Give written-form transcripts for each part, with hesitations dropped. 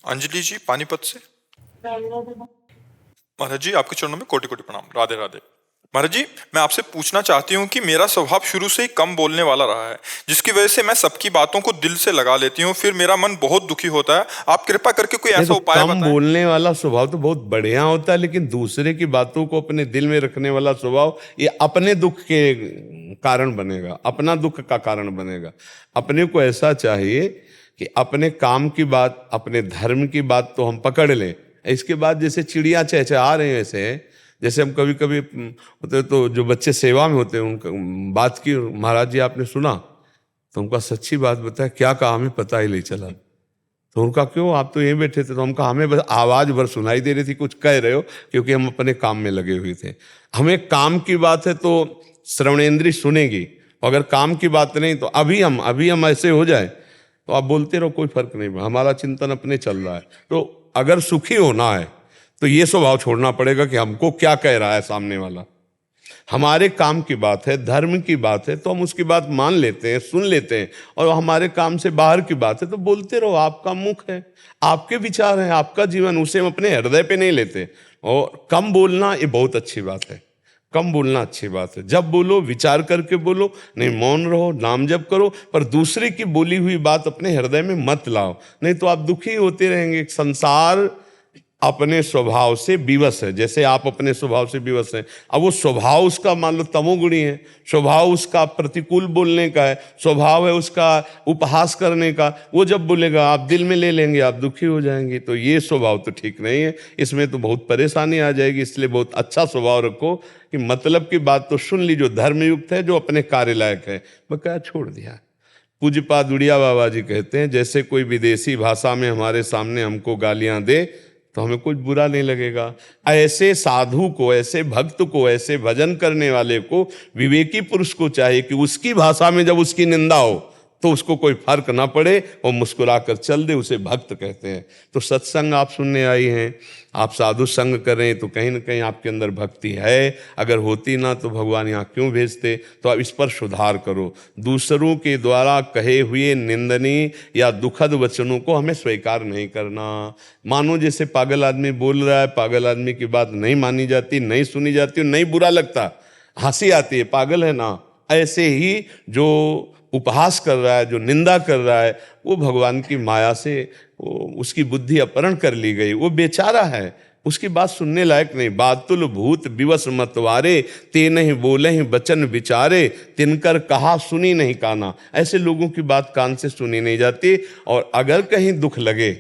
अंजलि जी पानीपत से। महाराज जी आपके चरणों में कोटि कोटि प्रणाम। राधे राधे। महाराज जी मैं आपसे पूछना चाहती हूँ कि मेरा स्वभाव शुरू से ही कम बोलने वाला रहा है, जिसकी वजह से मैं सबकी बातों को दिल से लगा लेती हूँ, फिर मेरा मन बहुत दुखी होता है। आप कृपा करके कोई नहीं ऐसा तो उपाय कम बताएं। बोलने वाला स्वभाव तो बहुत बढ़िया होता है, लेकिन दूसरे की बातों को अपने दिल में रखने वाला स्वभाव ये अपने दुख के कारण बनेगा, अपना दुख का कारण बनेगा। अपने को ऐसा चाहिए कि अपने काम की बात, अपने धर्म की बात तो हम पकड़ लें। इसके बाद जैसे चिड़िया चहचहा रहे हैं, जैसे हम कभी कभी होते तो जो बच्चे सेवा में होते हैं उनका बात की, महाराज जी आपने सुना, तो उनका सच्ची बात बताया, क्या कहा हमें पता ही नहीं चला। तो उनका क्यों, आप तो यहीं बैठे थे। तो हम कहा हमें बस आवाज भर सुनाई दे रही थी कुछ कह रहे हो, क्योंकि हम अपने काम में लगे हुए थे। हमें काम की बात है तो श्रवणेंद्रिय सुनेगी, अगर काम की बात नहीं तो अभी हम ऐसे हो जाए तो आप बोलते रहो, कोई फर्क नहीं, हमारा चिंतन अपने चल रहा है। तो अगर सुखी होना है तो ये स्वभाव छोड़ना पड़ेगा कि हमको क्या कह रहा है सामने वाला। हमारे काम की बात है, धर्म की बात है, तो हम उसकी बात मान लेते हैं, सुन लेते हैं। और हमारे काम से बाहर की बात है तो बोलते रहो, आपका मुख है, आपके विचार हैं, आपका जीवन, उसे हम अपने हृदय पे नहीं लेते। और कम बोलना ये बहुत अच्छी बात है, कम बोलना अच्छी बात है। जब बोलो विचार करके बोलो, नहीं मौन रहो, नाम जप करो, पर दूसरे की बोली हुई बात अपने हृदय में मत लाओ, नहीं तो आप दुखी होते रहेंगे। संसार अपने स्वभाव से विवश है, जैसे आप अपने स्वभाव से विवश हैं। अब वो स्वभाव उसका मान लो तमोगुणी है, स्वभाव उसका प्रतिकूल बोलने का है, स्वभाव है उसका उपहास करने का। वो जब बोलेगा आप दिल में ले लेंगे, आप दुखी हो जाएंगे। तो ये स्वभाव तो ठीक नहीं है, इसमें तो बहुत परेशानी आ जाएगी। इसलिए बहुत अच्छा स्वभाव रखो कि मतलब की बात तो सुन ली, जो धर्मयुक्त है, जो अपने कार्य लायक है, बकाया छोड़ दिया। पूज्यपाद उड़िया बाबा जी कहते हैं, जैसे कोई विदेशी भाषा में हमारे सामने हमको गालियां दे तो हमें कुछ बुरा नहीं लगेगा। ऐसे साधु को, ऐसे भक्त को, ऐसे भजन करने वाले को, विवेकी पुरुष को चाहिए कि उसकी भाषा में जब उसकी निंदा हो तो उसको कोई फर्क ना पड़े और मुस्कुराकर चल दे, उसे भक्त कहते हैं। तो सत्संग आप सुनने आई हैं, आप साधु संग करें तो कहीं ना कहीं आपके अंदर भक्ति है। अगर होती ना तो भगवान यहाँ क्यों भेजते। तो आप इस पर सुधार करो। दूसरों के द्वारा कहे हुए निंदनीय या दुखद वचनों को हमें स्वीकार नहीं करना। मानो जैसे पागल आदमी बोल रहा है, पागल आदमी की बात नहीं मानी जाती, नहीं सुनी जाती, नहीं बुरा लगता, हंसी आती है, पागल है ना। ऐसे ही जो उपहास कर रहा है, जो निंदा कर रहा है, वो भगवान की माया से उसकी बुद्धि अपहरण कर ली गई, वो बेचारा है, उसकी बात सुनने लायक नहीं। बातुल भूत विवश मतवारे, ते नहीं बोले ही बचन विचारे, तिनकर कहा सुनी नहीं काना। ऐसे लोगों की बात कान से सुनी नहीं जाती। और अगर कहीं दुख लगे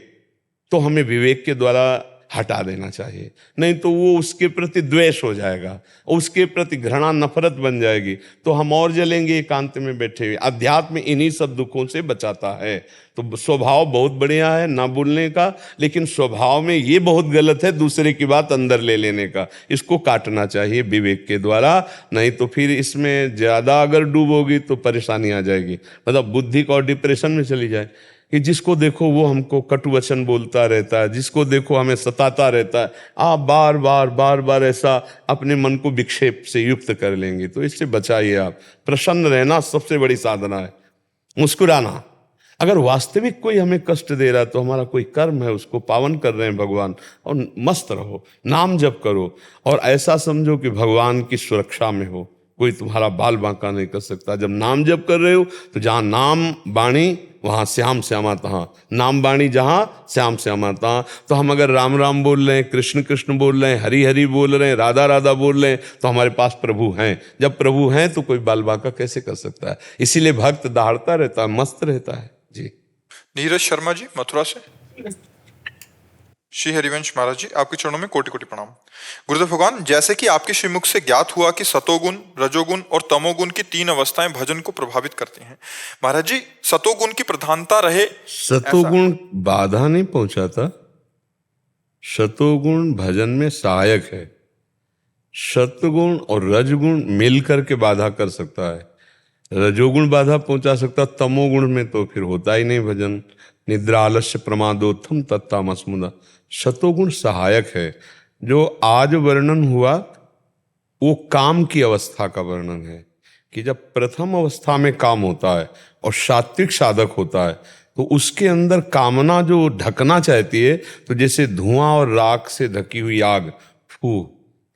तो हमें विवेक के द्वारा हटा देना चाहिए, नहीं तो वो उसके प्रति द्वेष हो जाएगा, उसके प्रति घृणा नफरत बन जाएगी, तो हम और जलेंगे एकांत में बैठे हुए। अध्यात्म इन्हीं सब दुखों से बचाता है। तो स्वभाव बहुत बढ़िया है ना बोलने का, लेकिन स्वभाव में ये बहुत गलत है दूसरे की बात अंदर ले लेने का। इसको काटना चाहिए विवेक के द्वारा, नहीं तो फिर इसमें ज़्यादा अगर डूबोगी तो परेशानी आ जाएगी, मतलब बुद्धि को और डिप्रेशन में चली जाए कि जिसको देखो वो हमको कटु वचन बोलता रहता है, जिसको देखो हमें सताता रहता है। आप बार बार बार बार ऐसा अपने मन को विक्षेप से युक्त कर लेंगे, तो इससे बचाइए आप। प्रसन्न रहना सबसे बड़ी साधना है, मुस्कुराना। अगर वास्तविक कोई हमें कष्ट दे रहा है तो हमारा कोई कर्म है, उसको पावन कर रहे हैं भगवान, और मस्त रहो, नाम जप करो, और ऐसा समझो कि भगवान की सुरक्षा में हो, कोई तुम्हारा बाल बांका नहीं कर सकता। जब नाम जप कर रहे हो तो जहाँ नाम बाणी वहाँ श्याम श्यामा तहाँ, नाम बाणी जहाँ श्याम श्यामा तहाँ। तो हम अगर राम राम बोल रहे हैं, कृष्ण कृष्ण बोल रहे हैं, हरि हरि बोल रहे हैं, राधा राधा बोल रहे हैं, तो हमारे पास प्रभु हैं। जब प्रभु हैं तो कोई बाल बांका कैसे कर सकता है। इसीलिए भक्त दहाड़ता रहता है, मस्त रहता है जी। नीरज शर्मा जी मथुरा से। श्री हरिवंश महाराज जी आपके चरणों में कोटि कोटि प्रणाम। गुरुदेव भगवान, जैसे कि आपके श्रीमुख से ज्ञात हुआ कि सतोगुण, रजोगुण और तमोगुण की 3 अवस्थाएं भजन को प्रभावित करती हैं। महाराज जी सतोगुण की प्रधानता रहे, सतोगुण बाधा नहीं पहुंचाता, सतोगुण भजन में सहायक है। सतगुण और रजगुण मिलकर के बाधा कर सकता है, रजोगुण बाधा पहुंचा सकता, तमोगुण में तो फिर होता ही नहीं भजन। निद्रा आलस्य प्रमादोत्थम तत्तामस्मुदा। सतोगुण सहायक है। जो आज वर्णन हुआ वो काम की अवस्था का वर्णन है, कि जब प्रथम अवस्था में काम होता है और सात्विक साधक होता है तो उसके अंदर कामना जो ढकना चाहती है, तो जैसे धुआं और राख से ढकी हुई आग, फू,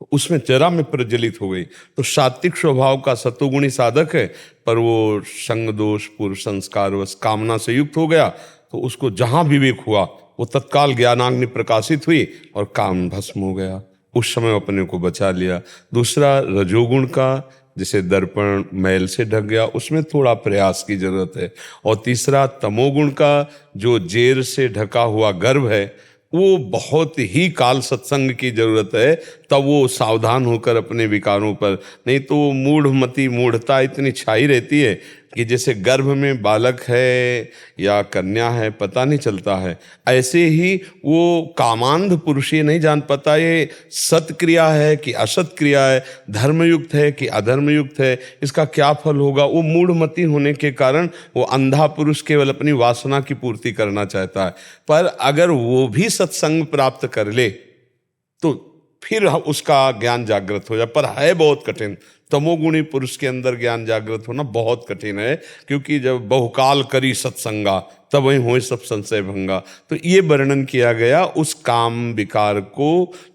तो उसमें जरा में प्रज्वलित हो गई। तो सात्विक स्वभाव का सतोगुणी साधक है, पर वो संग दोष पूर्व संस्कार वश कामना से युक्त हो गया, तो उसको जहां विवेक हुआ वो तत्काल ज्ञानाग्नि प्रकाशित हुई और काम भस्म हो गया। उस समय अपने को बचा लिया। दूसरा रजोगुण का, जैसे दर्पण मैल से ढक गया, उसमें थोड़ा प्रयास की जरूरत है। और तीसरा तमोगुण का, जो जेर से ढका हुआ गर्भ है, वो बहुत ही काल सत्संग की जरूरत है, तब वो सावधान होकर अपने विकारों पर, नहीं तो मूढ़मति मूढ़ता इतनी छाई रहती है कि जैसे गर्भ में बालक है या कन्या है पता नहीं चलता है, ऐसे ही वो कामांध पुरुष ये नहीं जान पाता ये सत क्रिया है कि असत क्रिया है, धर्मयुक्त है कि अधर्मयुक्त है, इसका क्या फल होगा। वो मूढ़मति होने के कारण वो अंधा पुरुष केवल अपनी वासना की पूर्ति करना चाहता है। पर अगर वो भी सत्संग प्राप्त कर ले तो फिर उसका ज्ञान जागृत हो जाए, पर है बहुत कठिन। तमोगुणी पुरुष के अंदर ज्ञान जागृत होना बहुत कठिन है, क्योंकि जब बहुकाल करी सत्संगा तब वही हो सब संशय भंगा। तो ये वर्णन किया गया उस काम विकार को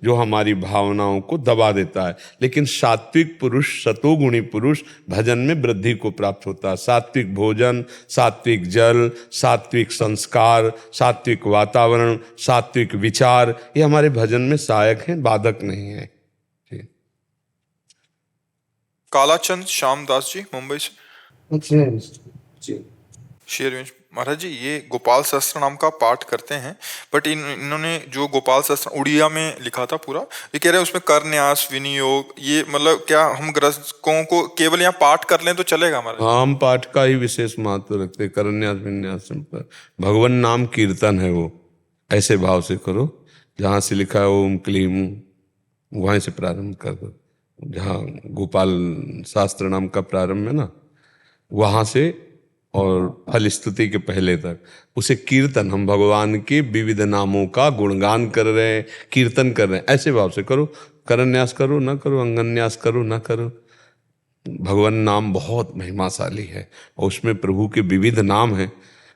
जो हमारी भावनाओं को दबा देता है। लेकिन सात्विक पुरुष, सतोगुणी पुरुष भजन में वृद्धि को प्राप्त होता है। सात्विक भोजन, सात्विक जल, सात्विक संस्कार, सात्विक वातावरण, सात्विक विचार, ये हमारे भजन में सहायक हैं, बाधक नहीं है। कालाचंद श्यामदास जी मुंबई से। शेरवंश महाराज जी, ये गोपाल सहस्त्र नाम का पाठ करते हैं, बट इन्होंने जो गोपाल सहस्त्र उड़िया में लिखा था पूरा, ये कह रहे हैं उसमें कर न्यास विनियोग, ये मतलब क्या हम ग्रस्तों को केवल यहाँ पाठ कर लें तो चलेगा हमारा? हाँ, हम पाठ का ही विशेष महत्व रखते। कर न्यास विन्यास पर भगवान नाम कीर्तन है, वो ऐसे भाव से करो जहाँ से लिखा है ओम क्लीम, वहीं से प्रारंभ कर दो। जहाँ गोपाल शास्त्र नाम का प्रारंभ है ना, वहाँ से और फल स्तुति के पहले तक उसे कीर्तन, हम भगवान के विविध नामों का गुणगान कर रहे हैं, कीर्तन कर रहे हैं, ऐसे भाव से करो। करन्यास करो ना करो, अंगन्यास करो ना करो, भगवान नाम बहुत महिमाशाली है और उसमें प्रभु के विविध नाम हैं।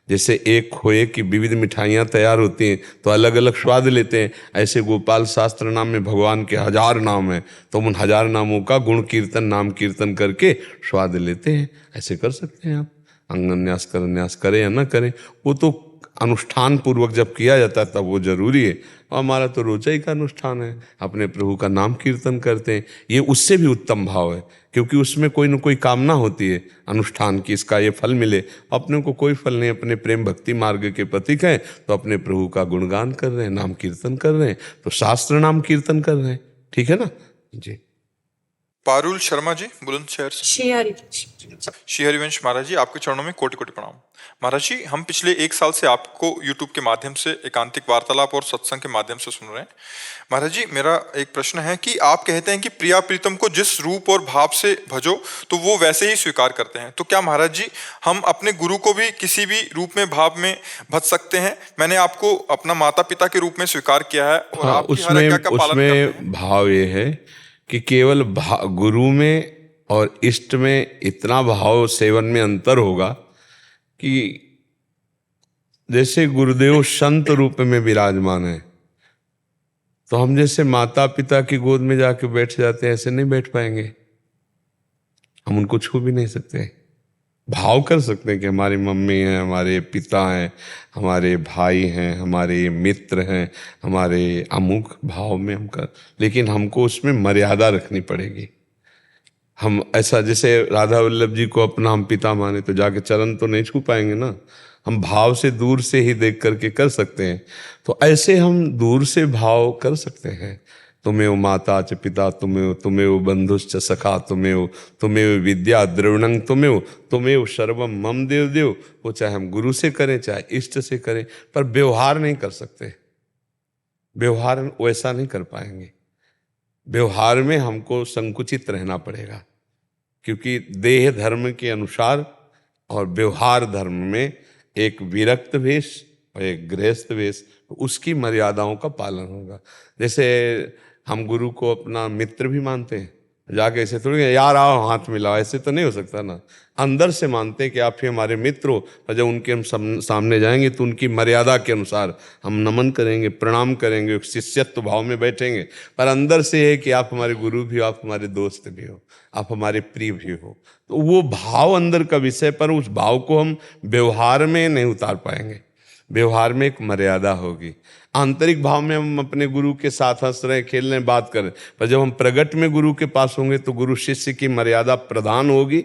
जैसे एक खोए की विविध मिठाइयाँ तैयार होती हैं तो अलग अलग स्वाद लेते हैं, ऐसे गोपाल शास्त्र नाम में भगवान के 1000 नाम हैं, तो उन 1000 नामों का गुण कीर्तन, नाम कीर्तन करके स्वाद लेते हैं। ऐसे कर सकते हैं आप। अंगन्यास करन्यास करें या ना करें, वो तो अनुष्ठान पूर्वक जब किया जाता है तब वो जरूरी है। और हमारा तो रोजा ही का अनुष्ठान है, अपने प्रभु का नाम कीर्तन करते हैं, ये उससे भी उत्तम भाव है, क्योंकि उसमें कोई न कोई कामना होती है अनुष्ठान की, इसका ये फल मिले। अपने को कोई फल नहीं, अपने प्रेम भक्ति मार्ग के प्रतीक हैं, तो अपने प्रभु का गुणगान कर रहे हैं, नाम कीर्तन कर रहे हैं, तो शास्त्र नाम कीर्तन कर रहे हैं, ठीक है ना जी। पारुल शर्मा जी बुलंदशहर से। श्री हरिवंश महाराज जी, आपके चरणों में कोटि कोटि प्रणाम। महाराज जी, हम पिछले 1 साल से आपको YouTube के माध्यम से एकांतिक वार्तालाप और सत्संग के माध्यम से सुन रहे हैं। महाराज जी, मेरा एक प्रश्न है कि आप कहते हैं कि प्रिया प्रीतम को जिस रूप और भाव से भजो तो वो वैसे ही स्वीकार करते हैं, तो क्या महाराज जी हम अपने गुरु को भी किसी भी रूप में भाव में भज सकते हैं? मैंने आपको अपना माता पिता के रूप में स्वीकार किया है और हाँ, आपकी हर आज्ञा का पालन करते हैं। भाव ये है कि केवल गुरु में और इष्ट में इतना भाव सेवन में अंतर होगा कि जैसे गुरुदेव संत रूप में विराजमान है, तो हम जैसे माता पिता की गोद में जाके बैठ जाते हैं, ऐसे नहीं बैठ पाएंगे। हम उनको छू भी नहीं सकते। भाव कर सकते हैं कि हमारी मम्मी हैं, हमारे पिता हैं, हमारे भाई हैं, हमारे मित्र हैं, हमारे अमुक भाव में हम कर, लेकिन हमको उसमें मर्यादा रखनी पड़ेगी। हम ऐसा जैसे राधा वल्लभ जी को अपना हम पिता माने तो जाके चरण तो नहीं छू पाएंगे ना, हम भाव से दूर से ही देख करके कर सकते हैं। तो ऐसे हम दूर से भाव कर सकते हैं। तुमेव माता च पिता तुमेव बंधुश्च सखा तुमेव विद्या द्रविणं तुमेव सर्वम मम देव देव। वो चाहे हम गुरु से करें चाहे इष्ट से करें, पर व्यवहार नहीं कर सकते। व्यवहार वैसा नहीं कर पाएंगे। व्यवहार में हमको संकुचित रहना पड़ेगा, क्योंकि देह धर्म के अनुसार और व्यवहार धर्म में एक विरक्त वेश और एक गृहस्थ वेश, उसकी मर्यादाओं का पालन होगा। जैसे हम गुरु को अपना मित्र भी मानते हैं, जाके ऐसे थोड़ी यार आओ हाथ मिलाओ, ऐसे तो नहीं हो सकता ना। अंदर से मानते हैं कि आप ही हमारे मित्र हो, और जब उनके हम सामने जाएंगे तो उनकी मर्यादा के अनुसार हम नमन करेंगे, प्रणाम करेंगे, शिष्यत्व भाव में बैठेंगे। पर अंदर से है कि आप हमारे गुरु भी हो, आप हमारे दोस्त भी हो, आप हमारे प्रिय भी हो। तो वो भाव अंदर का विषय, पर उस भाव को हम व्यवहार में नहीं उतार पाएंगे। व्यवहार में एक मर्यादा होगी। आंतरिक भाव में हम अपने गुरु के साथ हंस रहे, खेल रहे, बात कर रहे, पर जब हम प्रगट में गुरु के पास होंगे तो गुरु शिष्य की मर्यादा प्रदान होगी।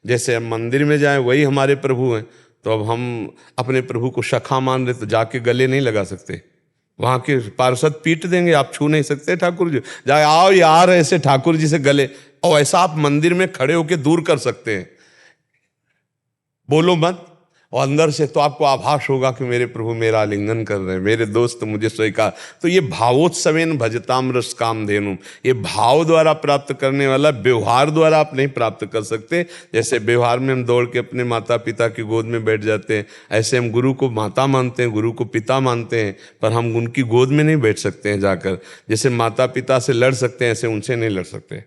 जैसे हम मंदिर में जाएं, वही हमारे प्रभु हैं, तो अब हम अपने प्रभु को सखा मान रहे तो जाके गले नहीं लगा सकते। वहाँ के पार्षद पीट देंगे, आप छू नहीं सकते ठाकुर जी, जाए आओ यार ऐसे ठाकुर जी से गले। और ऐसा आप मंदिर में खड़े होकर दूर कर सकते हैं, बोलो मत। और अंदर से तो आपको आभास होगा कि मेरे प्रभु मेरा आलिंगन कर रहे हैं, मेरे दोस्त मुझे स्वीकार। तो ये भावोत्सवेन भजताम रस कामधेनु, ये भाव द्वारा प्राप्त करने वाला, व्यवहार द्वारा आप नहीं प्राप्त कर सकते। जैसे व्यवहार में हम दौड़ के अपने माता पिता की गोद में बैठ जाते हैं, ऐसे हम गुरु को माता मानते हैं, गुरु को पिता मानते हैं, पर हम उनकी गोद में नहीं बैठ सकते हैं जाकर। जैसे माता पिता से लड़ सकते हैं, ऐसे उनसे नहीं लड़ सकते।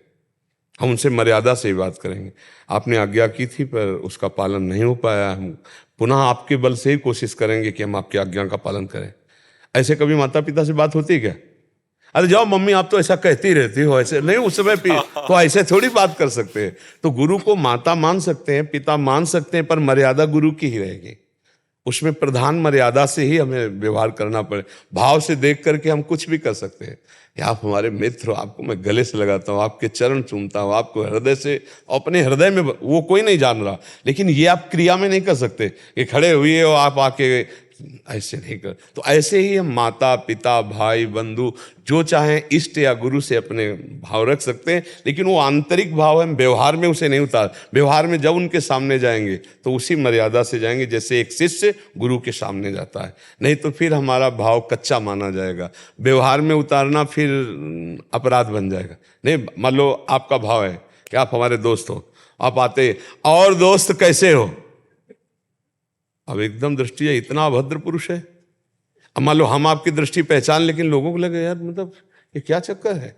हम उनसे मर्यादा से ही बात करेंगे। आपने आज्ञा की थी पर उसका पालन नहीं हो पाया, हम पुनः आपके बल से ही कोशिश करेंगे कि हम आपकी आज्ञा का पालन करें। ऐसे कभी माता पिता से बात होती है क्या? अरे जाओ मम्मी आप तो ऐसा कहती रहती हो, ऐसे नहीं, उस समय तो ऐसे थोड़ी बात कर सकते हैं। तो गुरु को माता मान सकते हैं, पिता मान सकते हैं, पर मर्यादा गुरु की ही रहेगी। उसमें प्रधान मर्यादा से ही हमें व्यवहार करना पड़े। भाव से देख करके हम कुछ भी कर सकते हैं। या आप हमारे मित्र हो, आपको मैं गले से लगाता हूँ, आपके चरण चूमता हूँ, आपको हृदय से, अपने हृदय में, वो कोई नहीं जान रहा, लेकिन ये आप क्रिया में नहीं कर सकते कि खड़े हुए हो आप आके, ऐसे नहीं कर। तो ऐसे ही हम माता पिता भाई बंधु जो चाहें इष्ट या गुरु से अपने भाव रख सकते हैं, लेकिन वो आंतरिक भाव है, व्यवहार में उसे नहीं उतार। व्यवहार में जब उनके सामने जाएंगे तो उसी मर्यादा से जाएंगे जैसे एक शिष्य गुरु के सामने जाता है, नहीं तो फिर हमारा भाव कच्चा माना जाएगा। व्यवहार में उतारना फिर अपराध बन जाएगा। नहीं, मान लो आपका भाव है कि आप हमारे दोस्त हो, आप आते और दोस्त कैसे हो, अब एकदम दृष्टि है इतना अभद्र पुरुष है। अब मान लो हम आपकी दृष्टि पहचान, लेकिन लोगों को लगे यार मतलब ये क्या चक्कर है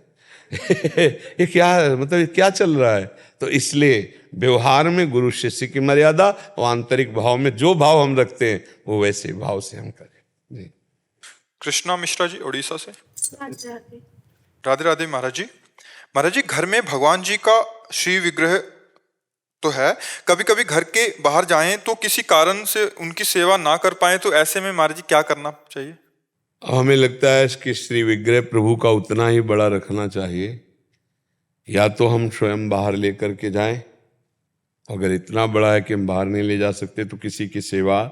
ये क्या मतलब ये क्या चल रहा है। तो इसलिए व्यवहार में गुरु शिष्य की मर्यादा, और आंतरिक भाव में जो भाव हम रखते हैं वो वैसे भाव से हम करें। जी। कृष्णा मिश्रा जी उड़ीसा से। राधे राधे महाराज जी। महाराज जी, घर में भगवान जी का श्री विग्रह तो है, कभी कभी घर के बाहर जाएं तो किसी कारण से उनकी सेवा ना कर पाए, तो ऐसे में महाराज जी क्या करना चाहिए? हमें लगता है कि श्री विग्रह प्रभु का उतना ही बड़ा रखना चाहिए, या तो हम स्वयं बाहर लेकर के जाएं, अगर इतना बड़ा है कि हम बाहर नहीं ले जा सकते तो किसी की सेवा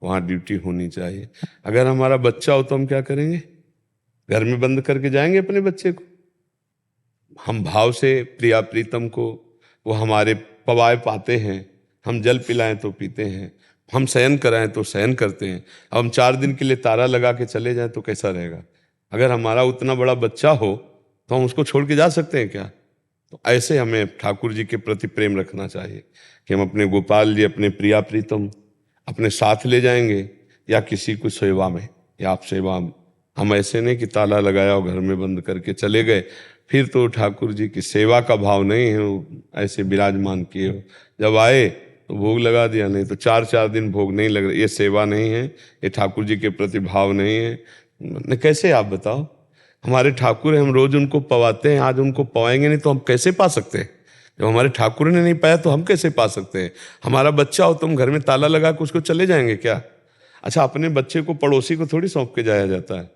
वहाँ ड्यूटी होनी चाहिए। अगर हमारा बच्चा हो तो हम क्या करेंगे? घर में बंद करके जाएंगे अपने बच्चे को? हम भाव से प्रिया प्रीतम को, वो हमारे पवाए पाते हैं, हम जल पिलाएं तो पीते हैं, हम शयन कराएं तो शयन करते हैं। अब हम 4 दिन के लिए तारा लगा के चले जाएं तो कैसा रहेगा? अगर हमारा उतना बड़ा बच्चा हो तो हम उसको छोड़ के जा सकते हैं क्या? तो ऐसे हमें ठाकुर जी के प्रति प्रेम रखना चाहिए कि हम अपने गोपाल जी, अपने प्रिया प्रीतम अपने साथ ले जाएंगे, या किसी को सेवा में, या आप सेवा। हम ऐसे नहीं कि ताला लगाया और घर में बंद करके चले गए, फिर तो ठाकुर जी की सेवा का भाव नहीं है, वो ऐसे विराजमान किए हो, जब आए तो भोग लगा दिया, नहीं तो 4-4 दिन भोग नहीं लग रहा। ये सेवा नहीं है, ये ठाकुर जी के प्रति भाव नहीं है। कैसे आप बताओ? हमारे ठाकुर हैं, हम रोज उनको पवाते हैं, आज उनको पवाएंगे नहीं तो हम कैसे पा सकते हैं? जब हमारे ठाकुर ने नहीं पाया तो हम कैसे पा सकते हैं? हमारा बच्चा हो तो हम घर में ताला लगा के उसको चले जाएंगे क्या? अच्छा, अपने बच्चे को पड़ोसी को थोड़ी सौंप के जाया जाता है,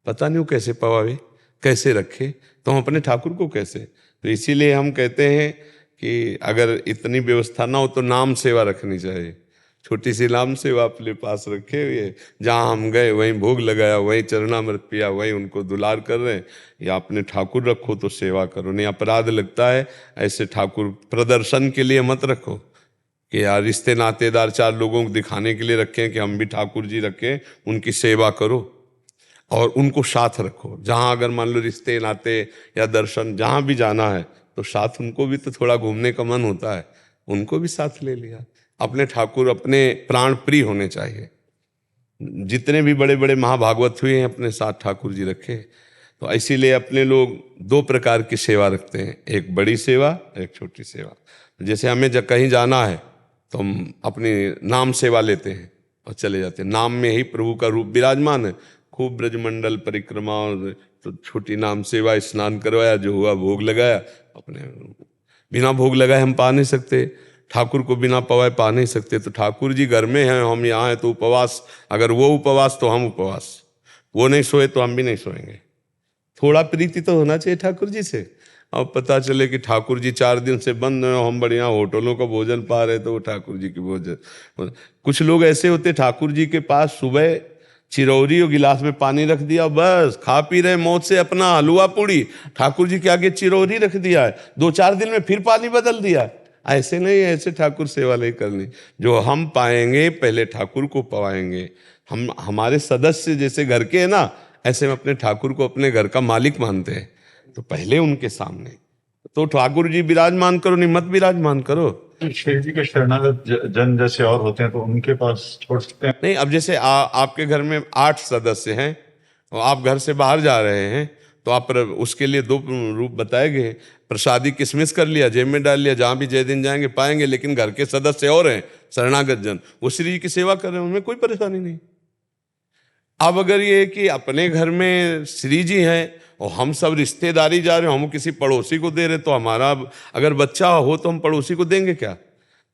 पता नहीं वो कैसे पवावे, कैसे रखे, तो हम अपने ठाकुर को कैसे? तो इसीलिए हम कहते हैं कि अगर इतनी व्यवस्था ना हो तो नाम सेवा रखनी चाहिए। छोटी सी नाम सेवा अपने पास रखे हुए, जहाँ हम गए वहीं भोग लगाया, वहीं चरणामृत पिया, वहीं उनको दुलार कर रहे हैं। या अपने ठाकुर रखो तो सेवा करो, नहीं अपराध लगता है। ऐसे ठाकुर प्रदर्शन के लिए मत रखो कि यार रिश्ते नातेदार 4 लोगों को दिखाने के लिए रखें कि हम भी ठाकुर जी रखें, उनकी सेवा करो और उनको साथ रखो। जहाँ अगर मान लो रिश्ते नाते या दर्शन जहाँ भी जाना है तो साथ उनको भी तो थोड़ा घूमने का मन होता है, उनको भी साथ ले लिया। अपने ठाकुर अपने प्राण प्रिय होने चाहिए। जितने भी बड़े बड़े महाभागवत हुए हैं अपने साथ ठाकुर जी रखे। तो इसीलिए अपने लोग दो प्रकार की सेवा रखते हैं, एक बड़ी सेवा, एक छोटी सेवा। जैसे हमें जब कहीं जाना है तो हम अपनी नाम सेवा लेते हैं और चले जाते हैं। नाम में ही प्रभु का रूप विराजमान है। खूब ब्रजमंडल परिक्रमा और तो छोटी नाम सेवा, स्नान करवाया, जो हुआ भोग लगाया। अपने बिना भोग लगाए हम पा नहीं सकते, ठाकुर को बिना पवाए पा नहीं सकते। तो ठाकुर जी घर में हैं, हम यहाँ हैं, तो उपवास, अगर वो उपवास तो हम उपवास। वो नहीं सोए तो हम भी नहीं सोएंगे। थोड़ा प्रीति तो होना चाहिए ठाकुर जी से। अब पता चले कि ठाकुर जी 4 दिन से बंद हैं, हम बढ़िया होटलों का भोजन पा रहे, तो वो ठाकुर जी की भोजन। कुछ लोग ऐसे होते, ठाकुर जी के पास सुबह चिरौरी और गिलास में पानी रख दिया, बस खा पी रहे मौज से अपना हलवा पूड़ी, ठाकुर जी के आगे चिरौरी रख दिया है, 2-4 दिन में फिर पानी बदल दिया। ऐसे नहीं, ऐसे ठाकुर सेवा नहीं करनी। जो हम पाएंगे पहले ठाकुर को पवाएंगे। हम हमारे सदस्य जैसे घर के हैं ना, ऐसे हम अपने ठाकुर को अपने घर का मालिक मानते हैं, तो पहले उनके सामने तो ठाकुर जी विराजमान करो, नहीं मत विराजमान करो। शेर जी के शरणागत जन जैसे और होते हैं तो उनके पास छोड़ सकते हैं? नहीं, अब जैसे आपके घर में 8 सदस्य हैं और आप घर से बाहर जा रहे हैं, तो आप उसके लिए 2 रूप बताए गए। प्रसादी किशमिश कर लिया, जेब में डाल लिया, जहाँ भी जय दिन जाएंगे पाएंगे। लेकिन घर के सदस्य और हैं शरणागत जन, वो श्री जी की सेवा कर रहे हैं, उनमें कोई परेशानी नहीं। अब अगर ये कि अपने घर में श्री जी हैं और हम सब रिश्तेदारी जा रहे हो, हम किसी पड़ोसी को दे रहे, तो हमारा अगर बच्चा हो तो हम पड़ोसी को देंगे क्या?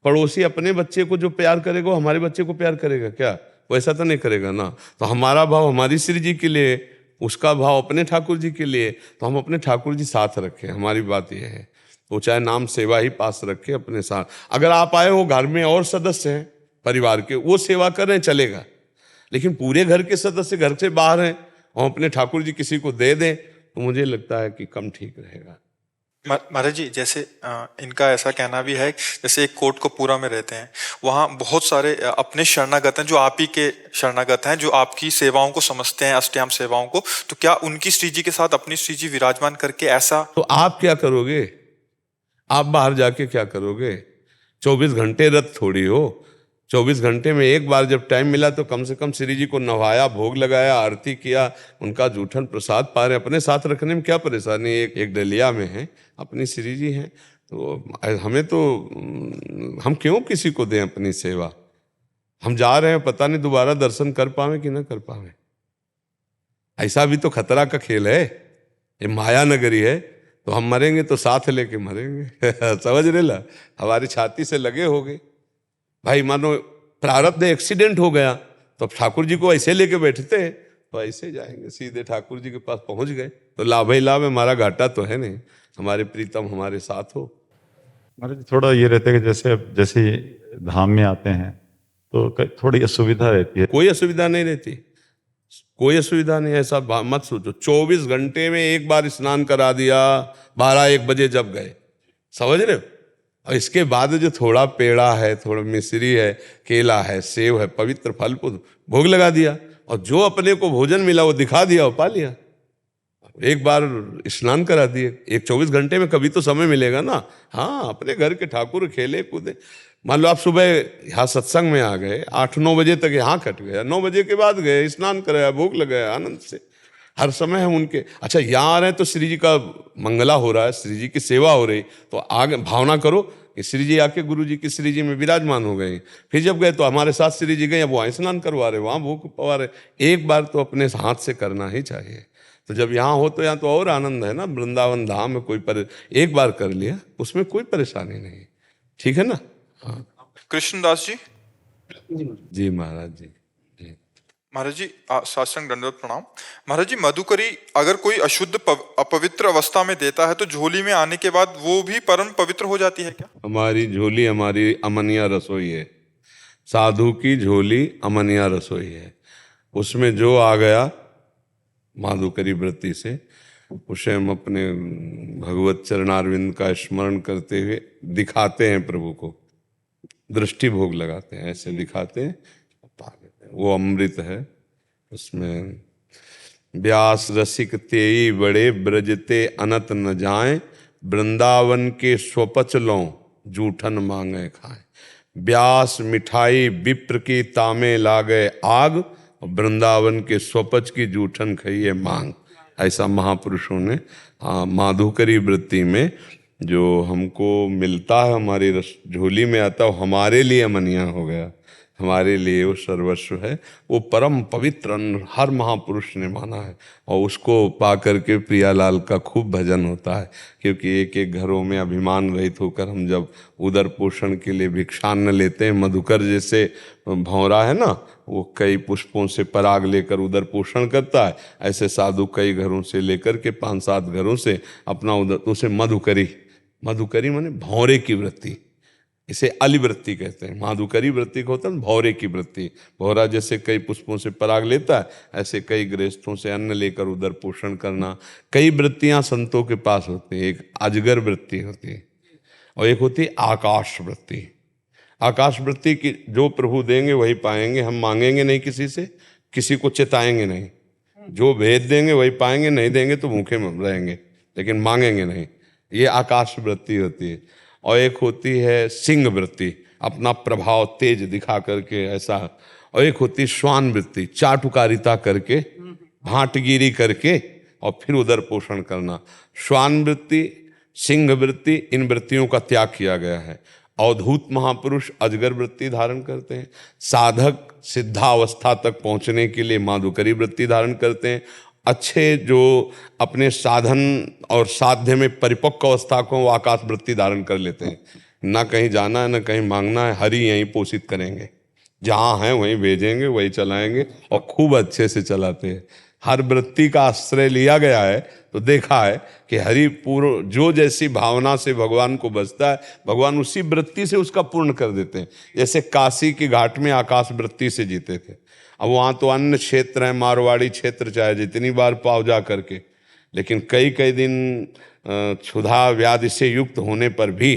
पड़ोसी अपने बच्चे को जो प्यार करेगा वो हमारे बच्चे को प्यार करेगा क्या? वैसा तो नहीं करेगा ना। तो हमारा भाव हमारी श्री जी के लिए, उसका भाव अपने ठाकुर जी के लिए, तो हम अपने ठाकुर जी साथ रखें। हमारी बात यह है, तो चाहे नाम सेवा ही पास रखे अपने साथ। अगर आप आए हो, घर में और सदस्य हैं परिवार के, वो सेवा कर रहे हैं, चलेगा। लेकिन पूरे घर के सदस्य घर से बाहर हैं और अपने ठाकुर जी किसी को दे दें, तो मुझे लगता है कि कम ठीक रहेगा। महाराज जी, जैसे इनका ऐसा कहना भी है, जैसे एक कोटकपूरा में रहते हैं, वहाँ बहुत सारे अपने शरणागत हैं जो आप ही के शरणागत हैं, जो आपकी सेवाओं को समझते हैं, अष्टयाम सेवाओं को। तो क्या उनकी श्री जी के साथ अपनी श्री जी विराजमान करके ऐसा? तो आप क्या करोगे? आप बाहर जाके क्या करोगे? 24 घंटे रथ थोड़ी हो। 24 घंटे में एक बार जब टाइम मिला तो कम से कम श्री जी को नवाया, भोग लगाया, आरती किया, उनका जूठन प्रसाद पा रहे, अपने साथ रखने में क्या परेशानी? एक डलिया में है, अपनी श्री जी हैं, तो हमें तो हम क्यों किसी को दें अपनी सेवा? हम जा रहे हैं, पता नहीं दोबारा दर्शन कर पावे कि ना कर पावे। ऐसा भी तो खतरा का खेल है, ये माया नगरी है। तो हम मरेंगे तो साथ लेके मरेंगे समझ रहे ला? हमारी छाती से लगे हो गए भाई। मानो प्रारब्ध एक्सीडेंट हो गया तो ठाकुर जी को ऐसे लेके बैठते हैं, तो ऐसे जाएंगे सीधे ठाकुर जी के पास पहुंच गए, तो लाभ ही लाभ, हमारा घाटा तो है नहीं। हमारे प्रीतम हमारे साथ हो। महाराज थोड़ा ये रहता है कि जैसे धाम में आते हैं तो थोड़ी असुविधा रहती है। कोई असुविधा नहीं रहती, कोई असुविधा नहीं, ऐसा मत सोचो। 24 घंटे में एक बार स्नान करा दिया, 12-1 बजे जब गए, समझ रहे हो? और इसके बाद जो थोड़ा पेड़ा है, थोड़ा मिश्री है, केला है, सेव है, पवित्र फल को भोग लगा दिया, और जो अपने को भोजन मिला वो दिखा दिया और पा लिया। एक बार स्नान करा दिए, एक 24 घंटे में कभी तो समय मिलेगा ना। हाँ, अपने घर के ठाकुर खेले कूदे। मान लो आप सुबह यहाँ सत्संग में आ गए, 8-9 बजे तक यहाँ कट गया, 9 बजे के बाद गए, स्नान कराया, भोग लगाया, आनंद से। हर समय हम उनके, अच्छा यहाँ आ रहे हैं तो श्री जी का मंगला हो रहा है, श्री जी की सेवा हो रही, तो आगे भावना करो कि श्री जी आके गुरु जी की श्री जी में विराजमान हो गए। फिर जब गए तो हमारे साथ श्री जी गए, अब वहाँ स्नान करवा रहे, वहाँ भोग पवा रहे। एक बार तो अपने हाथ से करना ही चाहिए। तो जब यहाँ हो तो यहाँ तो और आनंद है ना, वृंदावन धाम में कोई एक बार कर लिया, उसमें कोई परेशानी नहीं। ठीक है ना? हाँ। कृष्णदास जी जी महाराज जी। महाराज जी, साष्टांग दंडवत प्रणाम। महाराज जी, मधुकरी अगर कोई अशुद्ध अपवित्र अवस्था में देता है तो झोली में आने के बाद वो भी परम पवित्र हो जाती है क्या? हमारी झोली हमारी अमनिया रसोई है, साधु की झोली अमनिया रसोई है। उसमें जो आ गया माधुकरी वृत्ति से, उसे हम अपने भगवत चरणारविंद का स्मरण करते हुए दिखाते हैं, प्रभु को दृष्टि भोग लगाते हैं, ऐसे दिखाते हैं, पा लेते हैं। वो अमृत है। उसमें व्यास रसिक तेई बड़े ब्रजते अनत न जाए, वृंदावन के स्वपच लो जूठन मांगे खाए। व्यास मिठाई विप्र की तामे लागे आग, वृंदावन के स्वपच की जूठन खाइए मांग। ऐसा महापुरुषों ने माधुकरी वृत्ति में जो हमको मिलता है, हमारी झोली में आता है, वो हमारे लिए अमनिया हो गया, हमारे लिए वो सर्वस्व है, वो परम पवित्र हर महापुरुष ने माना है। और उसको पा करके प्रियालाल का खूब भजन होता है, क्योंकि एक एक घरों में अभिमान रहित होकर हम जब उदर पोषण के लिए भिक्षान्न लेते हैं, मधुकर जैसे भौरा है ना, वो कई पुष्पों से पराग लेकर उदर पोषण करता है, ऐसे साधु कई घरों से लेकर के 5-7 घरों से अपना उदर, तो उसे मधुकरी, मधुकरी माने भौरे की वृत्ति, इसे अलिवृत्ति कहते हैं। माधुकरी वृत्ति को होता है भौरे की वृत्ति। भौरा जैसे कई पुष्पों से पराग लेता है, ऐसे कई गृहस्थों से अन्न लेकर उदर पोषण करना। कई वृत्तियां संतों के पास होती हैं, एक अजगर वृत्ति होती है और एक होती है आकाश वृत्ति। आकाश वृत्ति की जो प्रभु देंगे वही पाएंगे, हम मांगेंगे नहीं किसी से, किसी को चिताएंगे नहीं, जो भेज देंगे वही पाएंगे, नहीं देंगे तो भूखे रहेंगे, लेकिन मांगेंगे नहीं, ये आकाश वृत्ति होती है। और एक होती है सिंह वृत्ति, अपना प्रभाव तेज दिखा करके ऐसा। और एक होती श्वान वृत्ति, चाटुकारिता करके, भांटगिरी करके और फिर उदर पोषण करना। श्वान वृत्ति, सिंह वृत्ति, इन वृत्तियों का त्याग किया गया है। अवधूत महापुरुष अजगर वृत्ति धारण करते हैं। साधक सिद्धावस्था तक पहुंचने के लिए माधुकरी वृत्ति धारण करते हैं। अच्छे जो अपने साधन और साध्य में परिपक्व अवस्था को वो आकाश वृत्ति धारण कर लेते हैं। ना कहीं जाना है, ना कहीं मांगना है, हरि यहीं पोषित करेंगे, जहाँ हैं वहीं भेजेंगे, वही चलाएंगे और खूब अच्छे से चलाते हैं। हर वृत्ति का आश्रय लिया गया है तो देखा है कि हरि पूर्ण जो जैसी भावना से भगवान को बसता है, भगवान उसी वृत्ति से उसका पूर्ण कर देते हैं। जैसे काशी की घाट में आकाश वृत्ति से जीते थे। अब वहाँ तो अन्य क्षेत्र हैं, मारवाड़ी क्षेत्र, चाहे जितनी बार पाओ जा करके, लेकिन कई कई दिन क्षुधा व्याधि से युक्त होने पर भी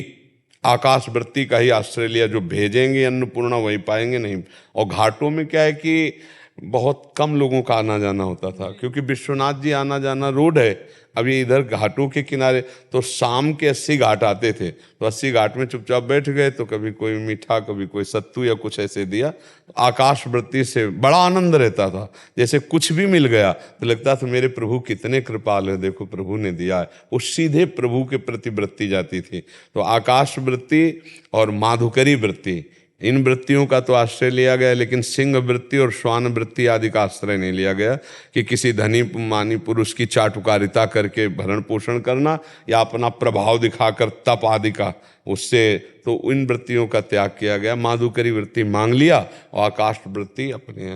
आकाश वृत्ति का ही आश्रय लिया। जो भेजेंगे अन्नपूर्णा वही पाएंगे नहीं। और घाटों में क्या है कि बहुत कम लोगों का आना जाना होता था, क्योंकि विश्वनाथ जी आना जाना रोड है। अभी इधर घाटों के किनारे तो शाम के 80 घाट आते थे, तो 80 घाट में चुपचाप बैठ गए, तो कभी कोई मीठा, कभी कोई सत्तू या कुछ ऐसे दिया। तो आकाश वृत्ति से बड़ा आनंद रहता था, जैसे कुछ भी मिल गया तो लगता था मेरे प्रभु कितने कृपाल है, देखो प्रभु ने दिया है। वो सीधे प्रभु के प्रति वृत्ति जाती थी। तो आकाश वृत्ति और माधुकरी वृत्ति, इन वृत्तियों का तो आश्रय लिया गया, लेकिन सिंह वृत्ति और श्वान वृत्ति आदि का आश्रय नहीं लिया गया कि किसी धनी मानी पुरुष की चाटुकारिता करके भरण पोषण करना या अपना प्रभाव दिखाकर तप आदि का, उससे तो इन वृत्तियों का त्याग किया गया। माधुकरी वृत्ति मांग लिया और आकाश वृत्ति अपने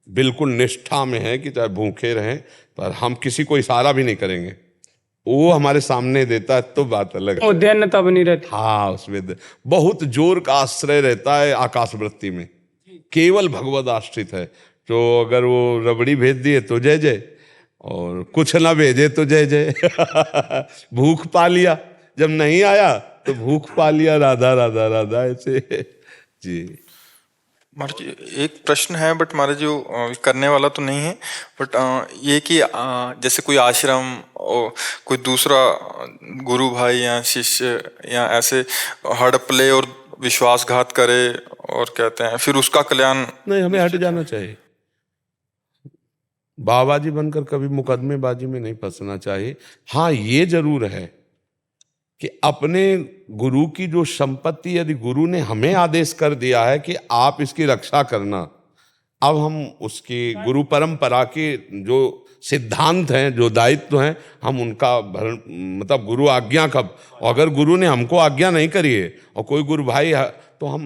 बिल्कुल निष्ठा में है कि चाहे भूखे रहें, पर हम किसी को इशारा भी नहीं करेंगे, वो हमारे सामने देता है तो बात अलग है। उद्यन्नता बनी रहती। हाँ, उसमें बहुत जोर का आश्रय रहता है आकाश वृत्ति में, केवल भगवद आश्रित है। तो अगर वो रबड़ी भेज दिए तो जय जय, और कुछ ना भेजे तो जय जय। भूख पा लिया, जब नहीं आया तो भूख पा लिया, राधा राधा राधा ऐसे। जी महाराज जी एक प्रश्न है, बट महाराज जी करने वाला तो नहीं है, बट ये कि जैसे कोई आश्रम और कोई दूसरा गुरु भाई या शिष्य या ऐसे हड़पले और विश्वासघात करे और कहते हैं फिर उसका कल्याण नहीं, हमें हट जाना चाहिए। बाबाजी बनकर कभी मुकदमेबाजी में नहीं फंसना चाहिए। हाँ, ये जरूर है कि अपने गुरु की जो संपत्ति, यदि गुरु ने हमें आदेश कर दिया है कि आप इसकी रक्षा करना, अब हम उसकी गुरु परंपरा के जो सिद्धांत हैं, जो दायित्व हैं, हम उनका भरण, मतलब गुरु आज्ञा कब, अगर गुरु ने हमको आज्ञा नहीं करी है और कोई गुरु भाई है तो हम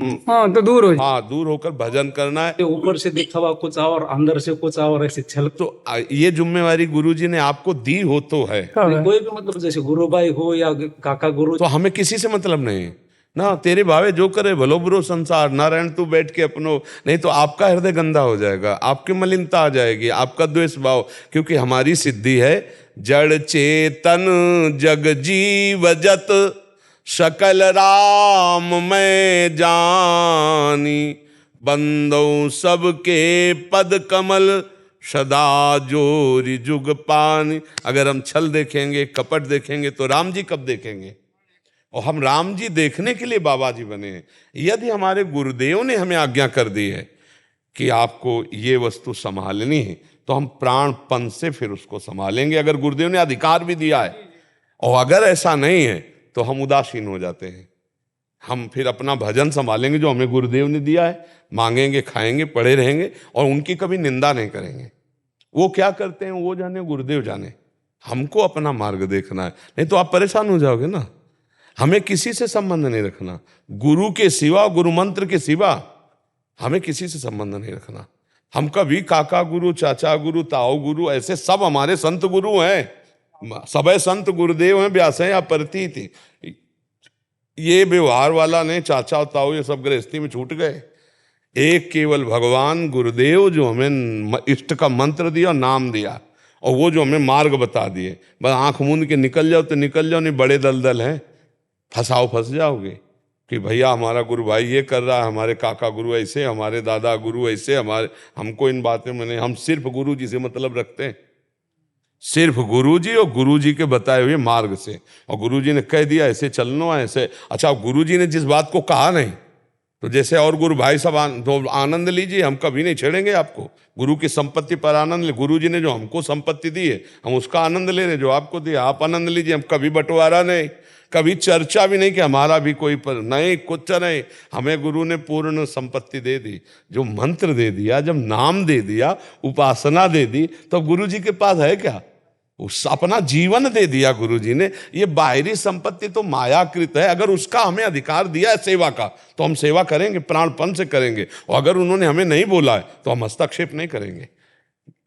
तो दूर हो हाँ दूर होकर भजन करना है। ऊपर से दिखावा कुछ और, अंदर से कुछ और, ऐसे छल। तो ये जिम्मेवारी गुरुजी ने आपको दी हो तो है, कोई भी मतलब जैसे गुरु भाई हो या काका गुरु, तो हमें किसी से मतलब नहीं ना। तेरे भावे जो करे भलो बुरो संसार, नारायण तू बैठ के अपनो, नहीं तो आपका हृदय गंदा हो जाएगा, आपकी मलिनता आ जाएगी, आपका द्वेष भाव। क्योंकि हमारी सिद्धि है जड़ चेतन जग जीव जत सकल राम मैं जानी, बंदो सबके पद कमल सदा जोरी जुग पानी। अगर हम छल देखेंगे, कपट देखेंगे तो राम जी कब देखेंगे? और हम राम जी देखने के लिए बाबा जी बने हैं। यदि हमारे गुरुदेव ने हमें आज्ञा कर दी है कि आपको ये वस्तु संभालनी है, तो हम प्राणपन से फिर उसको संभालेंगे, अगर गुरुदेव ने अधिकार भी दिया है। और अगर ऐसा नहीं है तो हम उदासीन हो जाते हैं। हम फिर अपना भजन संभालेंगे जो हमें गुरुदेव ने दिया है, मांगेंगे, खाएंगे, पढ़े रहेंगे और उनकी कभी निंदा नहीं करेंगे। वो क्या करते हैं वो जाने, गुरुदेव जाने। हमको अपना मार्ग देखना है, नहीं तो आप परेशान हो जाओगे ना। हमें किसी से संबंध नहीं रखना, गुरु के सिवा, गुरु मंत्र के सिवा हमें किसी से संबंध नहीं रखना। हम कभी काका गुरु, चाचा गुरु, ताऊ गुरु, ऐसे सब हमारे संत गुरु हैं। सबे संत गुरुदेव हैं, व्यास हैं या प्रतीति। ये व्यवहार वाला नहीं, चाचा ताऊ ये सब गृहस्थी में छूट गए। एक केवल भगवान गुरुदेव जो हमें इष्ट का मंत्र दिया और नाम दिया, और वो जो हमें मार्ग बता दिए। बस आंख मूंद के निकल जाओ तो निकल जाओ, नहीं बड़े दलदल हैं, फंस जाओगे कि भैया हमारा गुरु भाई ये कर रहा है, हमारे काका गुरु ऐसे, हमारे दादा गुरु ऐसे, हमको इन बातों में नहीं। हम सिर्फ गुरु जी से मतलब रखते हैं, सिर्फ गुरु जी और गुरु जी के बताए हुए मार्ग से। और गुरु जी ने कह दिया ऐसे चलना है, ऐसे। अच्छा, गुरु जी ने जिस बात को कहा नहीं, तो जैसे और गुरु भाई सब तो आनंद लीजिए, हम कभी नहीं छेड़ेंगे आपको। गुरु की संपत्ति पर आनंद ले। गुरु जी ने जो हमको संपत्ति दी है, हम उसका आनंद ले रहे, जो आपको दिया आप आनंद लीजिए। हम कभी बंटवारा नहीं, कभी चर्चा भी नहीं कि हमारा भी कोई पर नहीं, कुछ नहीं। हमें गुरु ने पूर्ण संपत्ति दे दी, जो मंत्र दे दिया, जब नाम दे दिया, उपासना दे दी, तो गुरु जी के पास है क्या? उस अपना जीवन दे दिया गुरु जी ने। ये बाहरी संपत्ति तो मायाकृत है। अगर उसका हमें अधिकार दिया है सेवा का, तो हम सेवा करेंगे, प्राणपन से करेंगे। और अगर उन्होंने हमें नहीं बोला है तो हम हस्तक्षेप नहीं करेंगे।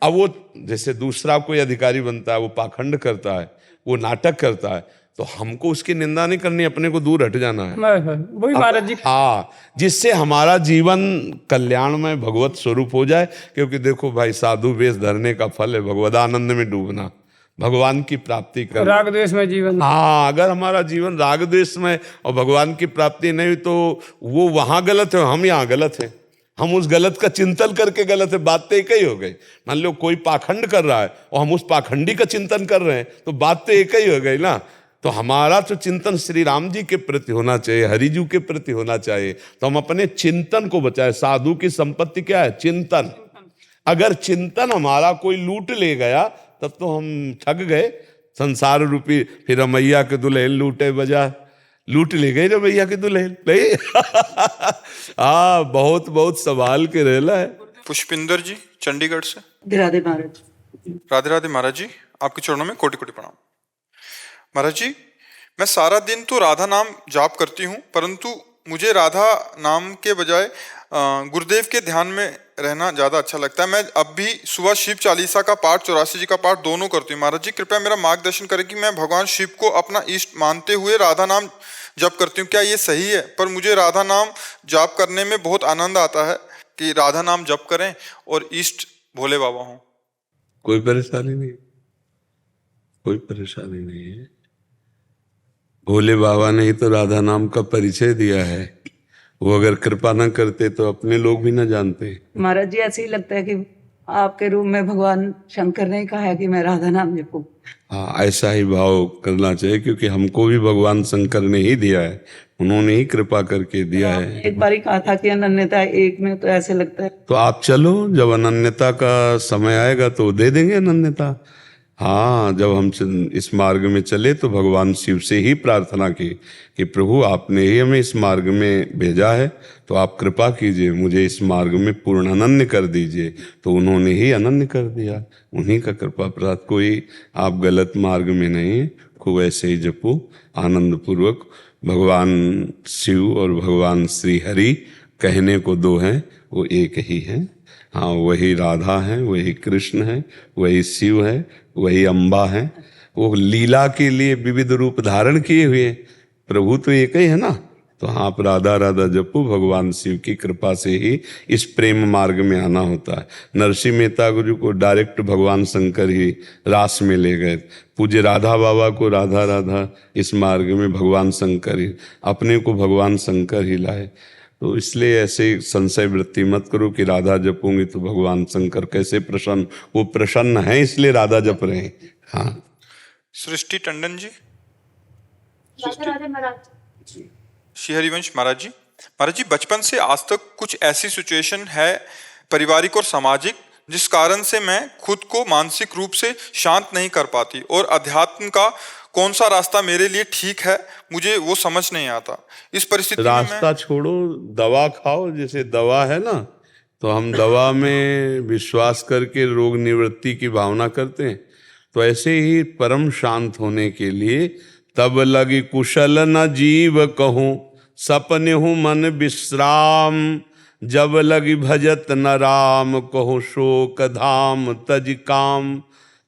अब वो जैसे दूसरा कोई अधिकारी बनता है, वो पाखंड करता है, वो नाटक करता है, तो हमको उसकी निंदा नहीं करनी, अपने को दूर हट जाना है। वही महाराज जी। हाँ, जिससे हमारा जीवन कल्याणमय भगवत स्वरूप हो जाए। क्योंकि देखो भाई, साधु वेश धरने का फल है भगवदानंद में डूबना, भगवान की प्राप्ति करना। राग द्वेष में जीवन। हाँ, अगर हमारा जीवन राग द्वेष में और भगवान की प्राप्ति नहीं, तो वो वहां गलत है, हम यहाँ गलत है। हम उस गलत का चिंतन करके गलत है, बात तो एक ही हो गई। मान लो कोई पाखंड कर रहा है और हम उस पाखंडी का चिंतन कर रहे हैं, तो बात तो एक ही हो गई ना। तो हमारा तो चिंतन श्री राम जी के प्रति होना चाहिए, हरिजू के प्रति होना चाहिए। तो हम अपने चिंतन को बचाए। साधु की संपत्ति क्या है? चिंतन। अगर चिंतन हमारा कोई लूट ले गया, तब तो हम ठग गए। संसार रूपी फिर रमैया के दुल्हन लूटे बजा, लूट ले गई रमैया के दुल्हन नहीं। हाँ, बहुत बहुत संभाल के रहला है। पुष्पिंदर जी चंडीगढ़ से। राधे महाराज। राधे राधे महाराज जी, आपके चरणों में कोटि कोटि प्रणाम। महाराज जी, मैं सारा दिन तो राधा नाम जाप करती हूँ, परंतु मुझे राधा नाम के बजाय गुरुदेव के ध्यान में रहना ज़्यादा अच्छा लगता है। मैं अब भी सुबह शिव चालीसा का पाठ, 84 जी का पाठ दोनों करती हूँ। महाराज जी, कृपया मेरा मार्गदर्शन करें कि मैं भगवान शिव को अपना इष्ट मानते हुए राधा नाम जप करती हूँ, क्या ये सही है? पर मुझे राधा नाम जाप करने में बहुत आनंद आता है कि राधा नाम जप करें और इष्ट भोले बाबा हों। कोई परेशानी नहीं, कोई परेशानी नहीं है। भोले बाबा ने ही तो राधा नाम का परिचय दिया है। वो अगर कृपा न करते तो अपने लोग भी न जानते। महाराज जी, ऐसे ही लगता है कि आपके रूप में भगवान शंकर ने कहा है कि मैं राधा नाम जपूं। हाँ, ऐसा ही भाव करना चाहिए, क्योंकि हमको भी भगवान शंकर ने ही दिया है, उन्होंने ही कृपा करके दिया है। एक बार ही कहा था कि अनन्यता एक में, तो ऐसे लगता है। तो आप चलो, जब अनन्यता का समय आएगा तो दे देंगे अनन्यता। हाँ, जब हम इस मार्ग में चले तो भगवान शिव से ही प्रार्थना की कि प्रभु आपने ही हमें इस मार्ग में भेजा है, तो आप कृपा कीजिए, मुझे इस मार्ग में पूर्ण अनन्य कर दीजिए। तो उन्होंने ही अनन्य कर दिया, उन्हीं का कृपा प्राप्त। कोई आप गलत मार्ग में नहीं है, खूब ऐसे ही जपो आनंद पूर्वक। भगवान शिव और भगवान श्री हरि कहने को दो हैं, वो एक ही हैं। हाँ, वही राधा है, वही कृष्ण है, वही शिव है, वही अम्बा है। वो लीला के लिए विविध रूप धारण किए हुए, प्रभु तो एक ही है ना। तो हाँ, आप राधा राधा जपो, भगवान शिव की कृपा से ही इस प्रेम मार्ग में आना होता है। नरसिंह मेहता गुरु को डायरेक्ट भगवान शंकर ही रास में ले गए। पूज्य राधा बाबा को राधा राधा इस मार्ग में भगवान शंकर ही, अपने को भगवान शंकर ही लाए। तो इसलिए ऐसे संशय वृत्ति मत करो कि राधा जपूंगी तो भगवान शंकर कैसे प्रसन्न। वो प्रसन्न है, इसलिए राधा जप रहे हैं। हाँ, सृष्टि टंडन जी। राधे महाराज। श्री हरिवंश महाराज जी। महाराज जी, बचपन से आज तक कुछ ऐसी सिचुएशन है पारिवारिक और सामाजिक जिस कारण से मैं खुद को मानसिक रूप से शांत नहीं कर पाती और अध्यात्म का कौन सा रास्ता मेरे लिए ठीक है मुझे वो समझ नहीं आता। इस परिस्थिति में रास्ता छोड़ो, दवा खाओ। जैसे दवा है ना, तो हम दवा में विश्वास करके रोग निवृत्ति की भावना करते हैं, तो ऐसे ही परम शांत होने के लिए तब लगी कुशल न जीव कहूँ, सपने हूँ मन विश्राम, जब लगी भजत न राम कहूँ, शोक धाम तज काम।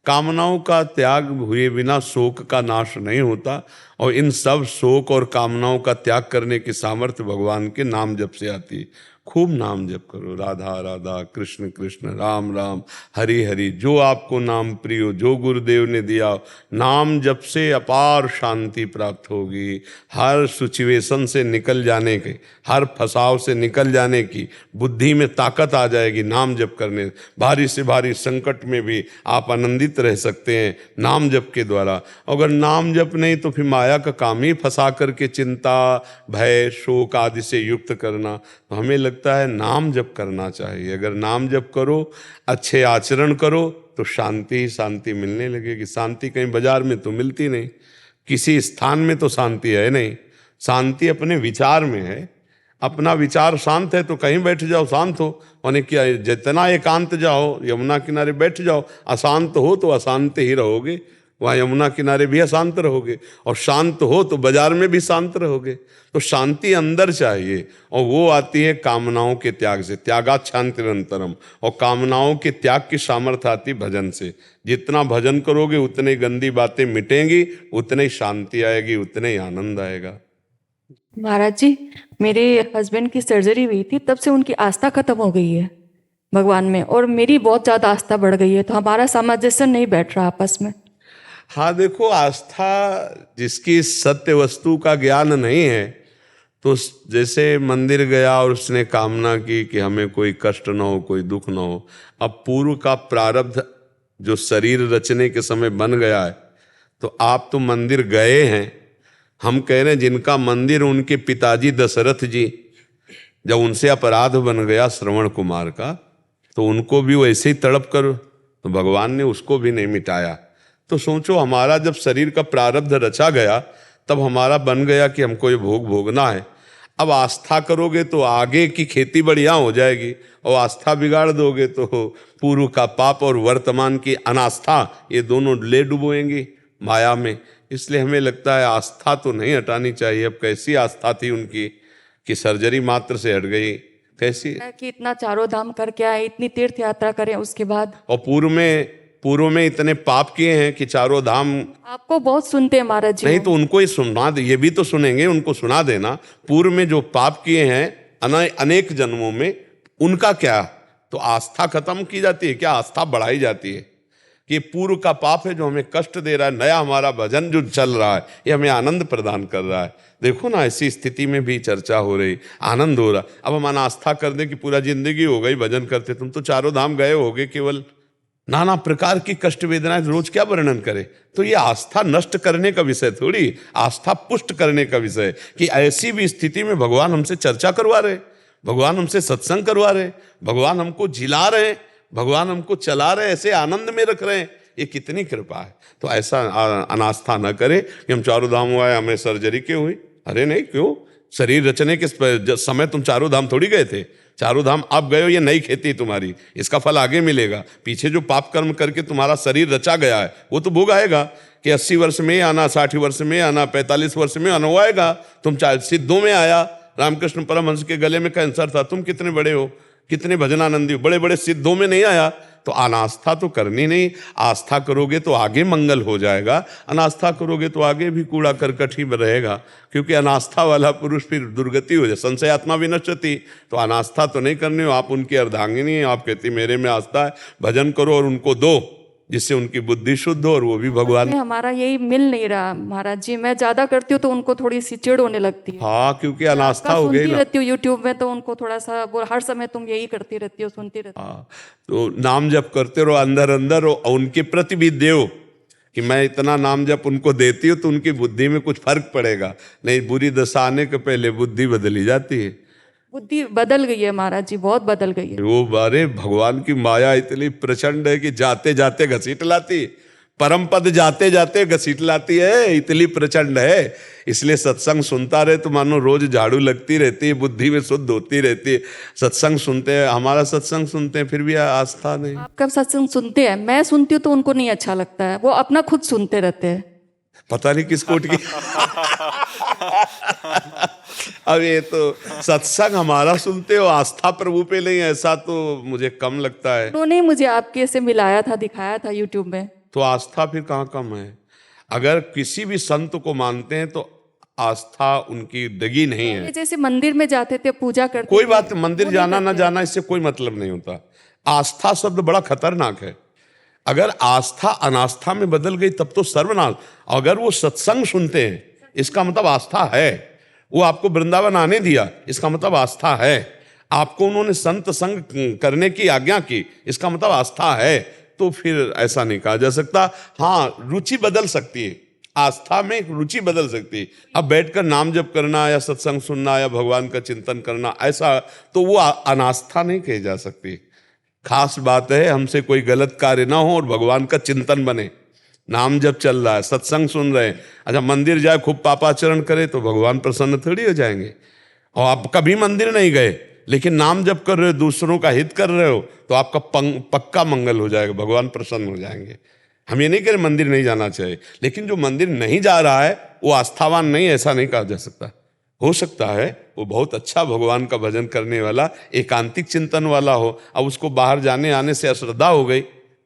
कामनाओं का त्याग हुए बिना शोक का नाश नहीं होता, और इन सब शोक और कामनाओं का त्याग करने की सामर्थ्य भगवान के नाम जप से आती है। खूब नाम जप करो, राधा राधा कृष्ण कृष्ण राम राम हरि हरि, जो आपको नाम प्रिय हो, जो गुरुदेव ने दिया, नाम जप से अपार शांति प्राप्त होगी। हर सिचुएशन से निकल जाने के, हर फंसाव से निकल जाने की बुद्धि में ताकत आ जाएगी नाम जप करने। भारी से भारी संकट में भी आप आनंदित रह सकते हैं नाम जप के द्वारा। अगर नाम जप नहीं तो फिर माया का काम ही फंसा करके चिंता भय शोक आदि से युक्त करना। तो हमें लगता है नाम जप करना चाहिए। अगर नाम जप करो, अच्छे आचरण करो, तो शांति ही शांति मिलने लगेगी। शांति कहीं बाजार में तो मिलती नहीं, किसी स्थान में तो शांति है नहीं। शांति अपने विचार में है। अपना विचार शांत है तो कहीं बैठ जाओ, शांत हो। माने क्या, जितना एकांत जाओ, यमुना किनारे बैठ जाओ, अशांत हो तो अशांत ही रहोगे, वहाँ यमुना किनारे भी अशांत रहोगे, और शांत हो तो बाजार में भी शांत रहोगे। तो शांति अंदर चाहिए, और वो आती है कामनाओं के त्याग से। त्यागात् शांतिरंतरम, और कामनाओं के त्याग की सामर्थ्य आती भजन से। जितना भजन करोगे उतने गंदी बातें मिटेंगी, उतने ही शांति आएगी, उतने ही आनंद आएगा। महाराज जी, मेरे हस्बैंड की सर्जरी हुई थी, तब से उनकी आस्था खत्म हो गई है भगवान में, और मेरी बहुत ज़्यादा आस्था बढ़ गई है। तो हमारा सामंजस्य नहीं बैठ रहा आपस में। हाँ देखो, आस्था जिसकी सत्य वस्तु का ज्ञान नहीं है, तो जैसे मंदिर गया और उसने कामना की कि हमें कोई कष्ट ना हो, कोई दुख ना हो। अब पूर्व का प्रारब्ध जो शरीर रचने के समय बन गया है, तो आप तो मंदिर गए हैं। हम कह रहे हैं जिनका मंदिर उनके पिताजी दशरथ जी, जब उनसे अपराध बन गया श्रवण कुमार का, तो उनको भी वैसे ही तड़प कर, तो भगवान ने उसको भी नहीं मिटाया। तो सोचो, हमारा जब शरीर का प्रारब्ध रचा गया, तब हमारा बन गया कि हमको ये भोग भोगना है। अब आस्था करोगे तो आगे की खेती बढ़िया हो जाएगी, और आस्था बिगाड़ दोगे तो पूर्व का पाप और वर्तमान की अनास्था, ये दोनों ले डुबोएंगी माया में। इसलिए हमें लगता है आस्था तो नहीं हटानी चाहिए। अब कैसी आस्था थी उनकी कि सर्जरी मात्र से हट गई, कैसी कि इतना चारों धाम करके आए, इतनी तीर्थ यात्रा करें उसके बाद। और पूर्व में इतने पाप किए हैं कि चारों धाम। आपको बहुत सुनते हैं महाराज जी। नहीं तो उनको ही सुना दे, ये भी तो सुनेंगे, उनको सुना देना। पूर्व में जो पाप किए हैं अनेक जन्मों में, उनका क्या? तो आस्था खत्म की जाती है क्या? आस्था बढ़ाई जाती है कि पूर्व का पाप है जो हमें कष्ट दे रहा है, नया हमारा भजन जो चल रहा है ये हमें आनंद प्रदान कर रहा है। देखो ना, ऐसी स्थिति में भी चर्चा हो रही, आनंद हो रहा। अब हम अनास्था कर दें कि पूरा जिंदगी हो गई भजन करते, तुम तो चारों धाम गए होगे, केवल नाना प्रकार की कष्ट वेदनाएं रोज क्या वर्णन करे। तो ये आस्था नष्ट करने का विषय थोड़ी, आस्था पुष्ट करने का विषय। कि ऐसी भी स्थिति में भगवान हमसे चर्चा करवा रहे, भगवान हमसे सत्संग करवा रहे, भगवान हमको जिला रहे, भगवान हमको चला रहे, ऐसे आनंद में रख रहे हैं। ये कितनी कृपा है। तो ऐसा अनास्था न करे कि हम चारों धाम हुआ, हमें सर्जरी क्यों हुई। अरे नहीं, क्यों? शरीर रचने के समय तुम चारों धाम थोड़ी गए थे। चारों धाम आप गए हो, ये नई खेती तुम्हारी, इसका फल आगे मिलेगा। पीछे जो पाप कर्म करके तुम्हारा शरीर रचा गया है वो तो भोग आएगा कि 80 वर्ष में आना, 60 वर्ष में आना, 45 वर्ष में आना, वो आएगा। तुम सिद्धों में आया, रामकृष्ण परमहंस के गले में कैंसर था, तुम कितने बड़े हो, कितने भजनानंदी हो, बड़े बड़े सिद्धों में नहीं आया। तो अनास्था तो करनी नहीं। आस्था करोगे तो आगे मंगल हो जाएगा, अनास्था करोगे तो आगे भी कूड़ा करकट ही रहेगा। क्योंकि अनास्था वाला पुरुष फिर दुर्गति हो जाए, संशयात्मा विनश्यति। तो अनास्था तो नहीं करनी हो। आप उनकी अर्धांगिनी हैं, आप कहती मेरे में आस्था है, भजन करो और उनको दो, जिससे उनकी बुद्धि शुद्ध हो और वो भी भगवान। हमारा यही मिल नहीं रहा महाराज जी। मैं ज्यादा करती हूँ तो उनको थोड़ी सी चिढ़ होने लगती है। हाँ, क्योंकि अनास्था हो गई सुनती ना। रहती हूँ यूट्यूब में, तो उनको थोड़ा सा वो हर समय तुम यही करती रहती हो, सुनती रहती हो। हाँ, तो नाम जप करते रहो अंदर अंदर, और उनके प्रति भी देव कि मैं इतना नाम जप उनको देती हूँ तो उनकी बुद्धि में कुछ फर्क पड़ेगा। नहीं, बुरी दशा आने के पहले बुद्धि बदली जाती है। बुद्धि बदल गई है महाराज जी, बहुत बदल गई है। वो बारे भगवान की माया इतनी प्रचंड है कि जाते जाते घसीट लाती, परम पद जाते जाते घसीट लाती है, इतनी प्रचंड है। इसलिए सत्संग सुनता रहे तो मानो रोज झाड़ू लगती रहती है, बुद्धि में शुद्ध होती रहती है। सत्संग सुनते हैं, हमारा सत्संग सुनते हैं, फिर भी आस्था नहीं। आपका सत्संग सुनते हैं, मैं सुनती हूँ तो उनको नहीं अच्छा लगता है, वो अपना खुद सुनते रहते हैं। पता नहीं किस कोट की। अब ये तो सत्संग हमारा सुनते हो, आस्था प्रभु पे नहीं, ऐसा तो मुझे कम लगता है। उन्होंने मुझे आपके से मिलाया था, दिखाया था यूट्यूब में। तो आस्था फिर कहाँ कम है? अगर किसी भी संत को मानते हैं तो आस्था उनकी डगी नहीं है। ये जैसे मंदिर में जाते थे, पूजा करते कोई थे, बात, मंदिर वो नहीं जाना ना करते। जाना इससे कोई मतलब नहीं होता। आस्था शब्द बड़ा खतरनाक है। अगर आस्था अनास्था में बदल गई तब तो सर्वनाश। अगर वो सत्संग सुनते हैं इसका मतलब आस्था है। वो आपको वृंदावन आने दिया इसका मतलब आस्था है। आपको उन्होंने संत संग करने की आज्ञा की इसका मतलब आस्था है। तो फिर ऐसा नहीं कहा जा सकता। हाँ, रुचि बदल सकती है, आस्था में एक रुचि बदल सकती है। अब बैठकर नाम जप करना या सत्संग सुनना या भगवान का चिंतन करना, ऐसा तो वो अनास्था नहीं कही जा सकती। खास बात है हमसे कोई गलत कार्य ना हो और भगवान का चिंतन बने। नाम जप चल रहा है, सत्संग सुन रहे हैं, अच्छा मंदिर जाए खूब पापाचरण करे तो भगवान प्रसन्न थोड़ी हो जाएंगे। और आप कभी मंदिर नहीं गए लेकिन नाम जप कर रहे हो, दूसरों का हित कर रहे हो, तो आपका पक्का मंगल हो जाएगा, भगवान प्रसन्न हो जाएंगे। हम ये नहीं कह रहे मंदिर नहीं जाना चाहिए, लेकिन जो मंदिर नहीं जा रहा है वो आस्थावान नहीं, ऐसा नहीं कहा जा सकता। हो सकता है वो बहुत अच्छा भगवान का भजन करने वाला, एकांतिक चिंतन वाला हो, अब उसको बाहर जाने आने से अश्रद्धा हो गई,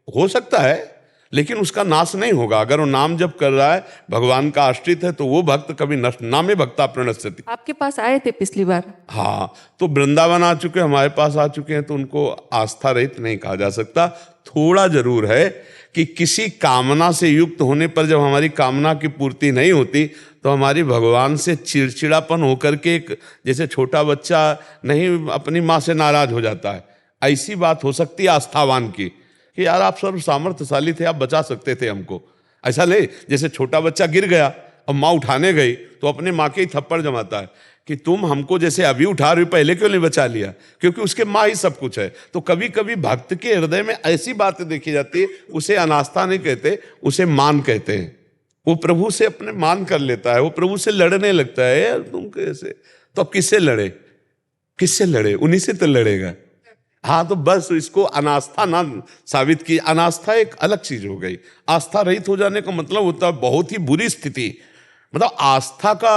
हो सकता है, लेकिन उसका नाश नहीं होगा। अगर वो नाम जप कर रहा है, भगवान का आश्रित है, तो वो भक्त कभी नष्ट नामे भक्ता प्रणश्यति। आपके पास आए थे पिछली बार। हाँ, तो वृंदावन आ चुके, हमारे पास आ चुके हैं, तो उनको आस्था रहित नहीं कहा जा सकता। थोड़ा जरूर है कि किसी कामना से युक्त होने पर जब हमारी कामना की पूर्ति नहीं होती तो हमारी भगवान से चिड़चिड़ापन होकर के, एक जैसे छोटा बच्चा नहीं अपनी माँ से नाराज हो जाता है, ऐसी बात हो सकती है आस्थावान की कि यार आप सर्व सामर्थ्यशाली थे, आप बचा सकते थे हमको। ऐसा नहीं जैसे छोटा बच्चा गिर गया और माँ उठाने गई तो अपने माँ के ही थप्पड़ जमाता है कि तुम हमको जैसे अभी उठा रही हो, पहले क्यों नहीं बचा लिया, क्योंकि उसके माँ ही सब कुछ है। तो कभी कभी भक्त के हृदय में ऐसी बातें देखी जाती है, उसे अनास्था नहीं कहते, उसे मान कहते हैं। वो प्रभु से अपने मान कर लेता है, वो प्रभु से लड़ने लगता है, यार तुम कैसे, तो अब किससे लड़े, किससे लड़े, उन्हीं से तो लड़ेगा। हाँ, तो बस इसको अनास्था ना साबित की। अनास्था एक अलग चीज हो गई। आस्था रहित हो जाने का मतलब होता है बहुत ही बुरी स्थिति। मतलब आस्था का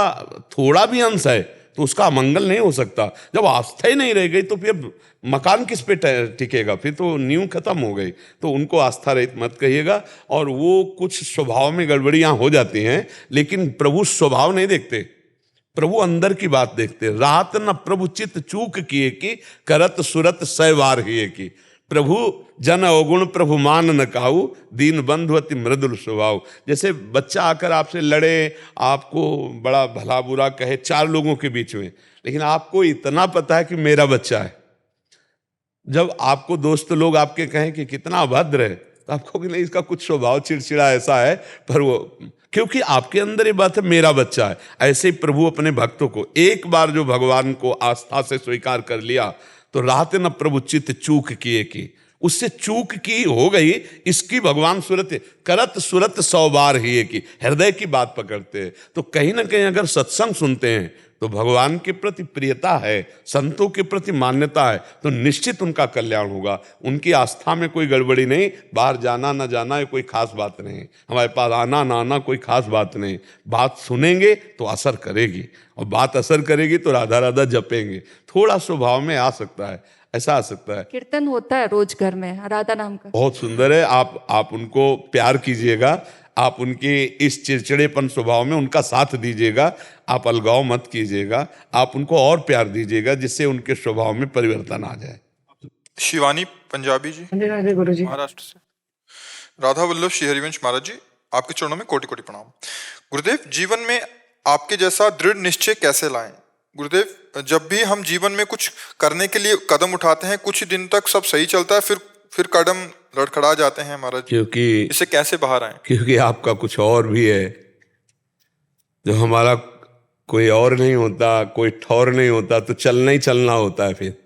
थोड़ा भी अंश है तो उसका अमंगल नहीं हो सकता। जब आस्था ही नहीं रह गई तो फिर मकान किस पे टिकेगा, फिर तो नींव खत्म हो गई। तो उनको आस्था रहित मत कहिएगा। और वो कुछ स्वभाव में गड़बड़ियां हो जाती हैं, लेकिन प्रभु स्वभाव नहीं देखते, प्रभु अंदर की बात देखते। रात न प्रभु चित चूक किए की, करत सुरत सैवार हिए की। प्रभु जन अवगुण प्रभु मान न काऊ, दीन बंधु अति मृदुल स्वभाव। जैसे बच्चा आकर आपसे लड़े, आपको बड़ा भला बुरा कहे चार लोगों के बीच में, लेकिन आपको इतना पता है कि मेरा बच्चा है। जब आपको दोस्त लोग आपके कहें कि कितना अभद्र है, तो आपको कि नहीं इसका कुछ स्वभाव चिड़चिड़ा ऐसा है, पर वो क्योंकि आपके अंदर ये बात है मेरा बच्चा है। ऐसे ही प्रभु अपने भक्तों को, एक बार जो भगवान को आस्था से स्वीकार कर लिया तो रात न प्रभु चित्त चूक किए की, उससे चूक की हो गई, इसकी भगवान सूरत करत सूरत 100 बार ही की, हृदय की बात पकड़ते हैं। तो कहीं ना कहीं अगर सत्संग सुनते हैं तो भगवान के प्रति प्रियता है, संतों के प्रति मान्यता है, तो निश्चित उनका कल्याण होगा। उनकी आस्था में कोई गड़बड़ी नहीं। बाहर जाना ना जाना ये कोई खास बात नहीं, हमारे पास आना ना आना कोई खास बात नहीं। बात सुनेंगे तो असर करेगी, और बात असर करेगी तो राधा राधा जपेंगे। थोड़ा स्वभाव में आ सकता है, ऐसा आ सकता है। कीर्तन होता है रोज घर में राधा नाम का, बहुत सुंदर है। आप उनको प्यार कीजिएगा, आप उनके इस चिड़चिड़ेपन स्वभाव में उनका साथ दीजिएगा, आप अलगाव मत कीजिएगा, आप उनको और प्यार दीजिएगा, जिससे उनके स्वभाव में परिवर्तन आ जाए। शिवानी पंजाबी जी, राधे राधे गुरु जी। महाराष्ट्र से। राधा वल्लभ श्री हरिवंश महाराज जी, आपके चरणों में कोटि कोटि प्रणाम। गुरुदेव, जीवन में आपके जैसा दृढ़ निश्चय कैसे लाएं? गुरुदेव, जब भी हम जीवन में कुछ करने के लिए कदम उठाते हैं, कुछ दिन तक सब सही चलता है, फिर कदम लड़खड़ा जाते हैं महाराज, क्योंकि इससे कैसे बाहर आए? क्योंकि आपका कुछ और भी है जो हमारा कोई और नहीं होता, कोई ठौर नहीं होता, तो चलना ही चलना होता है फिर।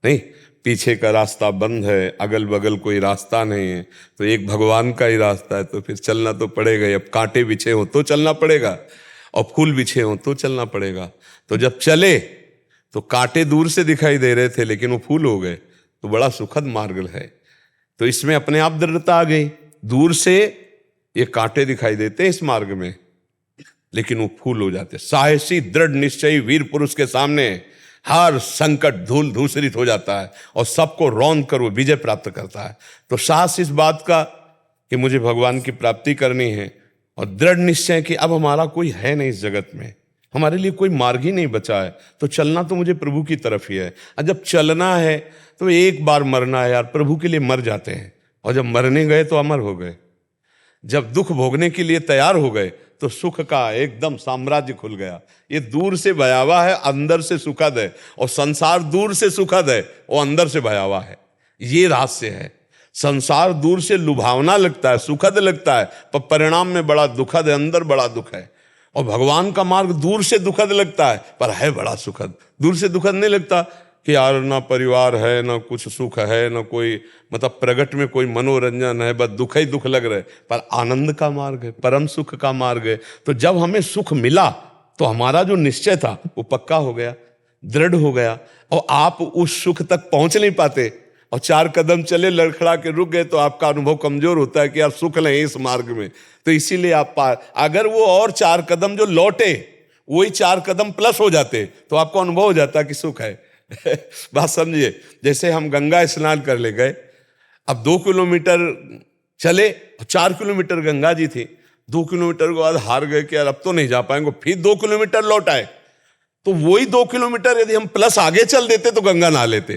नहीं, पीछे का रास्ता बंद है, अगल बगल कोई रास्ता नहीं है, तो एक भगवान का ही रास्ता है, तो फिर चलना तो पड़ेगा ही। अब कांटे बिछे हो तो चलना पड़ेगा, और फूल बिछे हो तो चलना पड़ेगा। तो जब चले तो कांटे दूर से दिखाई दे रहे थे, लेकिन वो फूल हो गए, तो बड़ा सुखद मार्ग है। तो इसमें अपने आप दृढ़ता आ गई। दूर से ये कांटे दिखाई देते हैं इस मार्ग में, लेकिन वो फूल हो जाते। साहसी दृढ़ निश्चयी वीर पुरुष के सामने हर संकट धूल धूसरित हो जाता है, और सबको रौंद कर वो विजय प्राप्त करता है। तो साहस इस बात का कि मुझे भगवान की प्राप्ति करनी है, और दृढ़ निश्चय कि अब हमारा कोई है नहीं इस जगत में, हमारे लिए कोई मार्ग ही नहीं बचा है, तो चलना तो मुझे प्रभु की तरफ ही है। और जब चलना है तो एक बार मरना है यार, प्रभु के लिए मर जाते हैं, और जब मरने गए तो अमर हो गए। जब दुख भोगने के लिए तैयार हो गए तो सुख का एकदम साम्राज्य खुल गया। ये दूर से भयावह है, अंदर से सुखद है, और संसार दूर से सुखद है और अंदर से भयावह है। ये रहस्य है। संसार दूर से लुभावना लगता है, सुखद लगता है, पर परिणाम में बड़ा दुखद है, अंदर बड़ा दुख है। और भगवान का मार्ग दूर से दुखद लगता है, पर है बड़ा सुखद। दूर से दुखद नहीं लगता कि यार ना परिवार है, ना कुछ सुख है, ना कोई मतलब प्रगट में कोई मनोरंजन है, बस दुख ही दुख लग रहा है, पर आनंद का मार्ग है, परम सुख का मार्ग है। तो जब हमें सुख मिला तो हमारा जो निश्चय था वो पक्का हो गया, दृढ़ हो गया, और आप उस सुख तक पहुंच नहीं पाते, और 4 कदम चले लड़खड़ा के रुक गए, तो आपका अनुभव कमजोर होता है कि यार सुख नहीं इस मार्ग में। तो इसीलिए आप अगर वो और 4 कदम जो लौटे वही 4 कदम प्लस हो जाते, तो आपको अनुभव हो जाता कि सुख है। बात समझिए। जैसे हम गंगा स्नान कर ले गए, अब 2 किलोमीटर चले, 4 किलोमीटर गंगा जी थी, 2 किलोमीटर के बाद हार गए कि यार अब तो नहीं जा पाएंगे, फिर 2 किलोमीटर लौट आए, तो वही 2 किलोमीटर यदि हम प्लस आगे चल देते तो गंगा नहा लेते।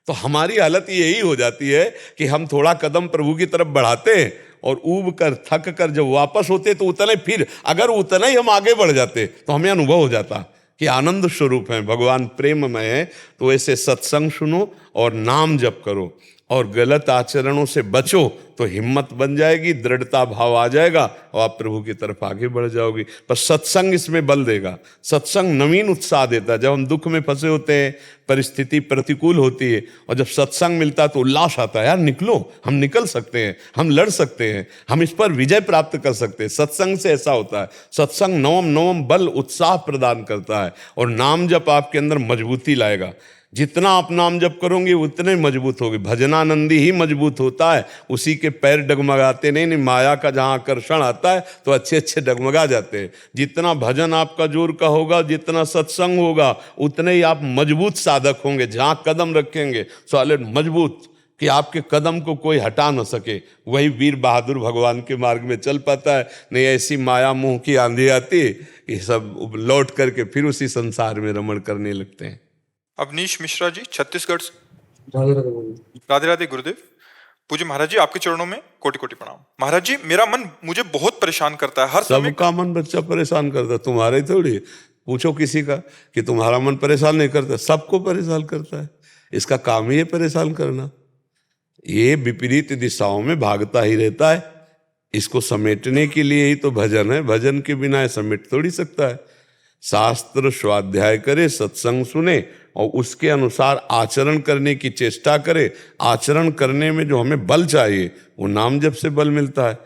तो हमारी हालत यही हो जाती है कि हम थोड़ा कदम प्रभु की तरफ बढ़ाते हैं, और ऊब कर थक कर जब वापस होते तो उतना ही, फिर अगर उतना ही हम आगे बढ़ जाते तो हमें अनुभव हो जाता कि आनंद स्वरूप है, भगवान प्रेममय है। तो ऐसे सत्संग सुनो और नाम जप करो, और गलत आचरणों से बचो, तो हिम्मत बन जाएगी, दृढ़ता भाव आ जाएगा, और आप प्रभु की तरफ आगे बढ़ जाओगी। पर सत्संग इसमें बल देगा। सत्संग नवीन उत्साह देता है। जब हम दुख में फंसे होते हैं, परिस्थिति प्रतिकूल होती है, और जब सत्संग मिलता है तो उल्लास आता है, यार निकलो, हम निकल सकते हैं, हम लड़ सकते हैं, हम इस पर विजय प्राप्त कर सकते हैं। सत्संग से ऐसा होता है। सत्संग नवम बल उत्साह प्रदान करता है, और नाम जप आपके अंदर मजबूती लाएगा। जितना आप नाम जप करोगे उतने मजबूत होगे। भजनानंदी ही मजबूत होता है, उसी के पैर डगमगाते नहीं। माया का जहाँ आकर्षण आता है तो अच्छे अच्छे डगमगा जाते हैं। जितना भजन आपका जोर का होगा, जितना सत्संग होगा, उतने ही आप मजबूत साधक होंगे। जहाँ कदम रखेंगे सॉलिड मजबूत, कि आपके कदम को कोई हटा न सके, वही वीर बहादुर भगवान के मार्ग में चल पाता है। नहीं ऐसी माया मोह की आंधी आती, ये सब लौट करके फिर उसी संसार में रमण करने लगते हैं। अवनीश मिश्रा जी, छत्तीसगढ़ से। राधे राधे बोलिए। राधे राधे गुरुदेव। पूज्य महाराज जी, आपके चरणों में कोटि कोटि प्रणाम। महाराज जी, मेरा मन मुझे बहुत परेशान करता है हर समय। सबका मन बच्चा परेशान करता है, तुम्हारा ही थोड़ी। पूछो किसी का कि तुम्हारा मन परेशान नहीं करता, सबको परेशान करता है। इसका काम ही है परेशान करना। ये विपरीत दिशाओं में भागता ही रहता है। इसको समेटने के लिए ही तो भजन है। भजन के बिना समेट थोड़ी सकता है। शास्त्र स्वाध्याय करे, सत्संग सुने, और उसके अनुसार आचरण करने की चेष्टा करे। आचरण करने में जो हमें बल चाहिए वो नाम जप से बल मिलता है।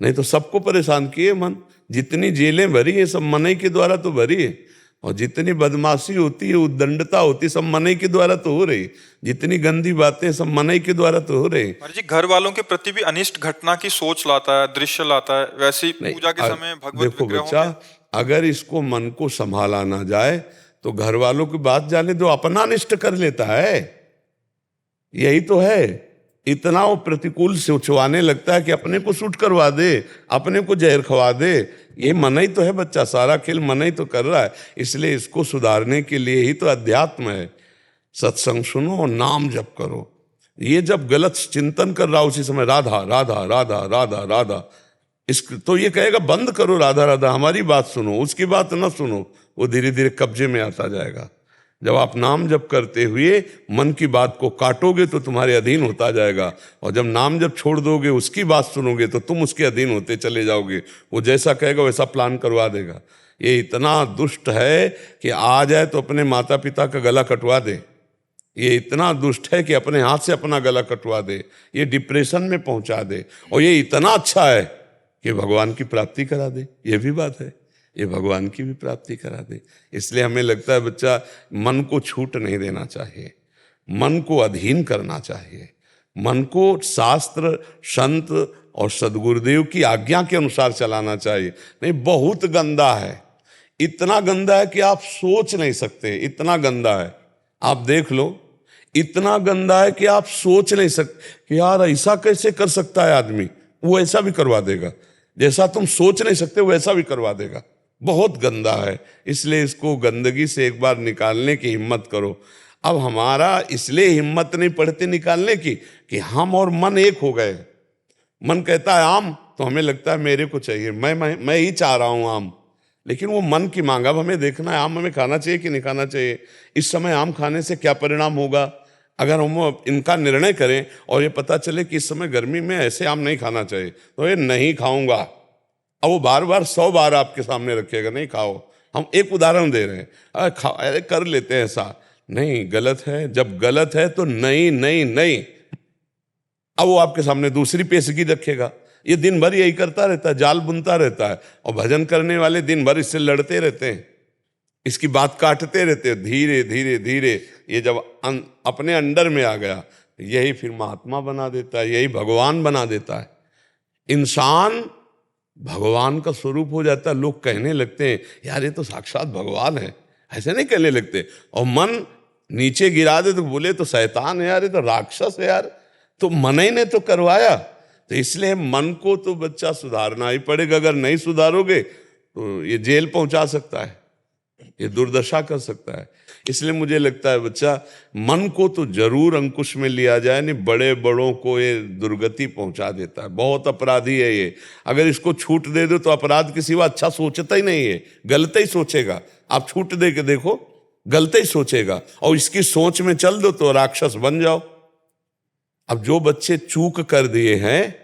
नहीं तो सबको परेशान किए मन। जितनी जेलें भरी है सब मनई के द्वारा तो भरी है, और जितनी बदमाशी होती है, उद्दंडता होती है, सब मनई के द्वारा तो हो रही। जितनी गंदी बातें सब मनई के द्वारा तो हो रही। महाराज जी, घर वालों के प्रति भी अनिष्ट घटना की सोच लाता है, दृश्य लाता है। वैसे ही पूजा के समय भगवत देखो विग्रहों बच्चा, में- अगर इसको मन को संभाला ना जाए तो घर वालों की बात जाने दो, अपना अनिष्ट कर लेता है। यही तो है। इतना वो प्रतिकूल सोचवाने लगता है कि अपने को सूट करवा दे, अपने को जहर खवा दे। ये मन ही तो है बच्चा, सारा खेल मन ही तो कर रहा है। इसलिए इसको सुधारने के लिए ही तो अध्यात्म है। सत्संग सुनो और नाम जप करो। ये जब गलत चिंतन कर रहा उसी समय राधा राधा राधा राधा राधा, इस तो ये कहेगा बंद करो राधा राधा, हमारी बात सुनो, उसकी बात न सुनो। वो धीरे धीरे कब्जे में आता जाएगा। जब आप नाम जप करते हुए मन की बात को काटोगे तो तुम्हारे अधीन होता जाएगा, और जब नाम जप छोड़ दोगे, उसकी बात सुनोगे तो तुम उसके अधीन होते चले जाओगे। वो जैसा कहेगा वैसा प्लान करवा देगा। ये इतना दुष्ट है कि आ जाए तो अपने माता पिता का गला कटवा दे। ये इतना दुष्ट है कि अपने हाथ से अपना गला कटवा दे। ये डिप्रेशन में पहुंचा दे। और ये इतना अच्छा है कि भगवान की प्राप्ति करा दे। ये भी बात है, ये भगवान की भी प्राप्ति करा दे। इसलिए हमें लगता है बच्चा मन को छूट नहीं देना चाहिए, मन को अधीन करना चाहिए, मन को शास्त्र, संत और सदगुरुदेव की आज्ञा के अनुसार चलाना चाहिए। नहीं, बहुत गंदा है, इतना गंदा है कि आप सोच नहीं सकते, इतना गंदा है। आप देख लो, इतना गंदा है कि आप सोच नहीं सकते कि यार ऐसा कैसे कर सकता है आदमी। वो ऐसा भी करवा देगा, जैसा तुम सोच नहीं सकते वैसा भी करवा देगा। बहुत गंदा है, इसलिए इसको गंदगी से एक बार निकालने की हिम्मत करो। अब हमारा इसलिए हिम्मत नहीं पड़ती निकालने की कि हम और मन एक हो गए। मन कहता है आम, तो हमें लगता है मेरे को चाहिए, मैं ही चाह रहा हूँ आम। लेकिन वो मन की मांग। अब हमें देखना है आम हमें खाना चाहिए कि नहीं खाना चाहिए, इस समय आम खाने से क्या परिणाम होगा। अगर हम इनका निर्णय करें और ये पता चले कि इस समय गर्मी में ऐसे आम नहीं खाना चाहिए, तो ये नहीं खाऊंगा। अब वो बार बार 100 बार आपके सामने रखेगा, नहीं खाओ। हम एक उदाहरण दे रहे हैं, अरे कर लेते हैं ऐसा, नहीं, गलत है। जब गलत है तो नहीं नहीं नहीं। अब वो आपके सामने दूसरी पेशगी रखेगा। ये दिन भर यही करता रहता है, जाल बुनता रहता है। और भजन करने वाले दिन भर इससे लड़ते रहते हैं, इसकी बात काटते रहते हैं। धीरे धीरे धीरे ये जब अपने अंडर में आ गया, यही फिर महात्मा बना देता है, यही भगवान बना देता है। इंसान भगवान का स्वरूप हो जाता है। लोग कहने लगते हैं यार ये तो साक्षात भगवान है, ऐसे नहीं कहने लगते। और मन नीचे गिरा दे तो बोले तो शैतान है यार, ये तो राक्षस है यार, तो मन ही ने तो करवाया। तो इसलिए मन को तो बच्चा सुधारना ही पड़ेगा। अगर नहीं सुधारोगे तो ये जेल पहुंचा सकता है, ये दुर्दशा कर सकता है। इसलिए मुझे लगता है बच्चा मन को तो जरूर अंकुश में लिया जाए, नहीं बड़े बड़ों को ये दुर्गति पहुंचा देता है। बहुत अपराधी है ये। अगर इसको छूट दे दो तो अपराध के सिवा अच्छा सोचता ही नहीं है, गलत ही सोचेगा। आप छूट दे के देखो, गलत ही सोचेगा। और इसकी सोच में चल दो तो राक्षस बन जाओ। अब जो बच्चे चूक कर दिए हैं,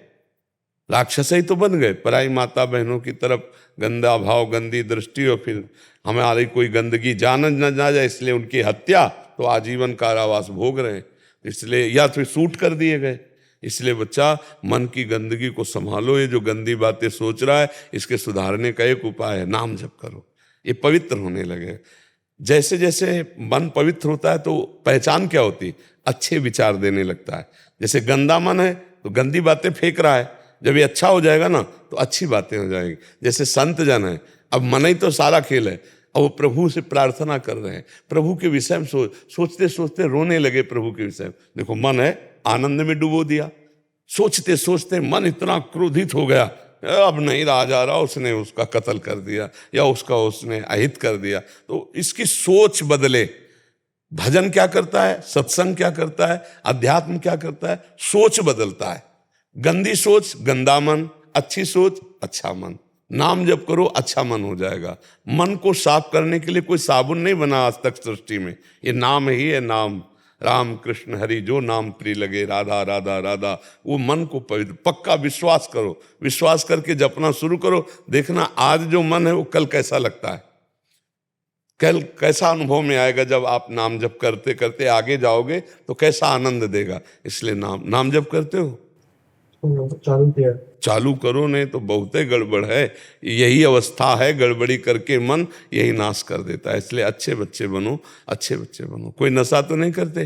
राक्षस ही तो बन गए। पराई माता बहनों की तरफ गंदा भाव, गंदी दृष्टि, और फिर हमारी कोई गंदगी जान न जाए इसलिए उनकी हत्या, तो आजीवन कारावास भोग रहे हैं। इसलिए या फिर सूट कर दिए गए। इसलिए बच्चा मन की गंदगी को संभालो। ये जो गंदी बातें सोच रहा है, इसके सुधारने का एक उपाय है, नाम जप करो, ये पवित्र होने लगे। जैसे जैसे मन पवित्र होता है तो पहचान क्या होती, अच्छे विचार देने लगता है। जैसे गंदा मन है तो गंदी बातें फेंक रहा है, जब ये अच्छा हो जाएगा ना तो अच्छी बातें हो जाएंगी। जैसे संत जन है, अब मन ही तो सारा खेल है, और वो प्रभु से प्रार्थना कर रहे हैं, प्रभु के विषय में सोचते सोचते रोने लगे। प्रभु के विषय में देखो, मन है आनंद में डुबो दिया। सोचते सोचते मन इतना क्रोधित हो गया, अब नहीं रहा जा रहा, उसने उसका कत्ल कर दिया या उसने अहित कर दिया। तो इसकी सोच बदले। भजन क्या करता है, सत्संग क्या करता है, अध्यात्म क्या करता है, सोच बदलता है। गंदी सोच गंदा मन, अच्छी सोच अच्छा मन। नाम जप करो, अच्छा मन हो जाएगा। मन को साफ करने के लिए कोई साबुन नहीं बना आज तक सृष्टि में, ये नाम ही है। नाम राम कृष्ण हरि जो नाम प्रिय लगे, राधा राधा राधा। वो मन को पवित्र, पक्का विश्वास करो, विश्वास करके जपना शुरू करो। देखना आज जो मन है वो कल कैसा लगता है, कल कैसा अनुभव में आएगा। जब आप नाम जप करते करते आगे जाओगे तो कैसा आनंद देगा। इसलिए नाम जप करते हो, चालू करो, नहीं तो बहुत ही गड़बड़ है। यही अवस्था है, गड़बड़ी करके मन यही नाश कर देता है। इसलिए अच्छे बच्चे बनो, अच्छे बच्चे बनो। कोई नशा तो नहीं करते,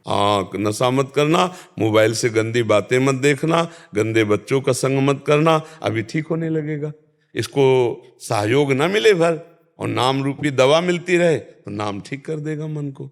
हाँ, नशा मत करना, मोबाइल से गंदी बातें मत देखना, गंदे बच्चों का संग मत करना, अभी ठीक होने लगेगा। इसको सहयोग ना मिले भर और नाम रूपी दवा मिलती रहे तो नाम ठीक कर देगा मन को।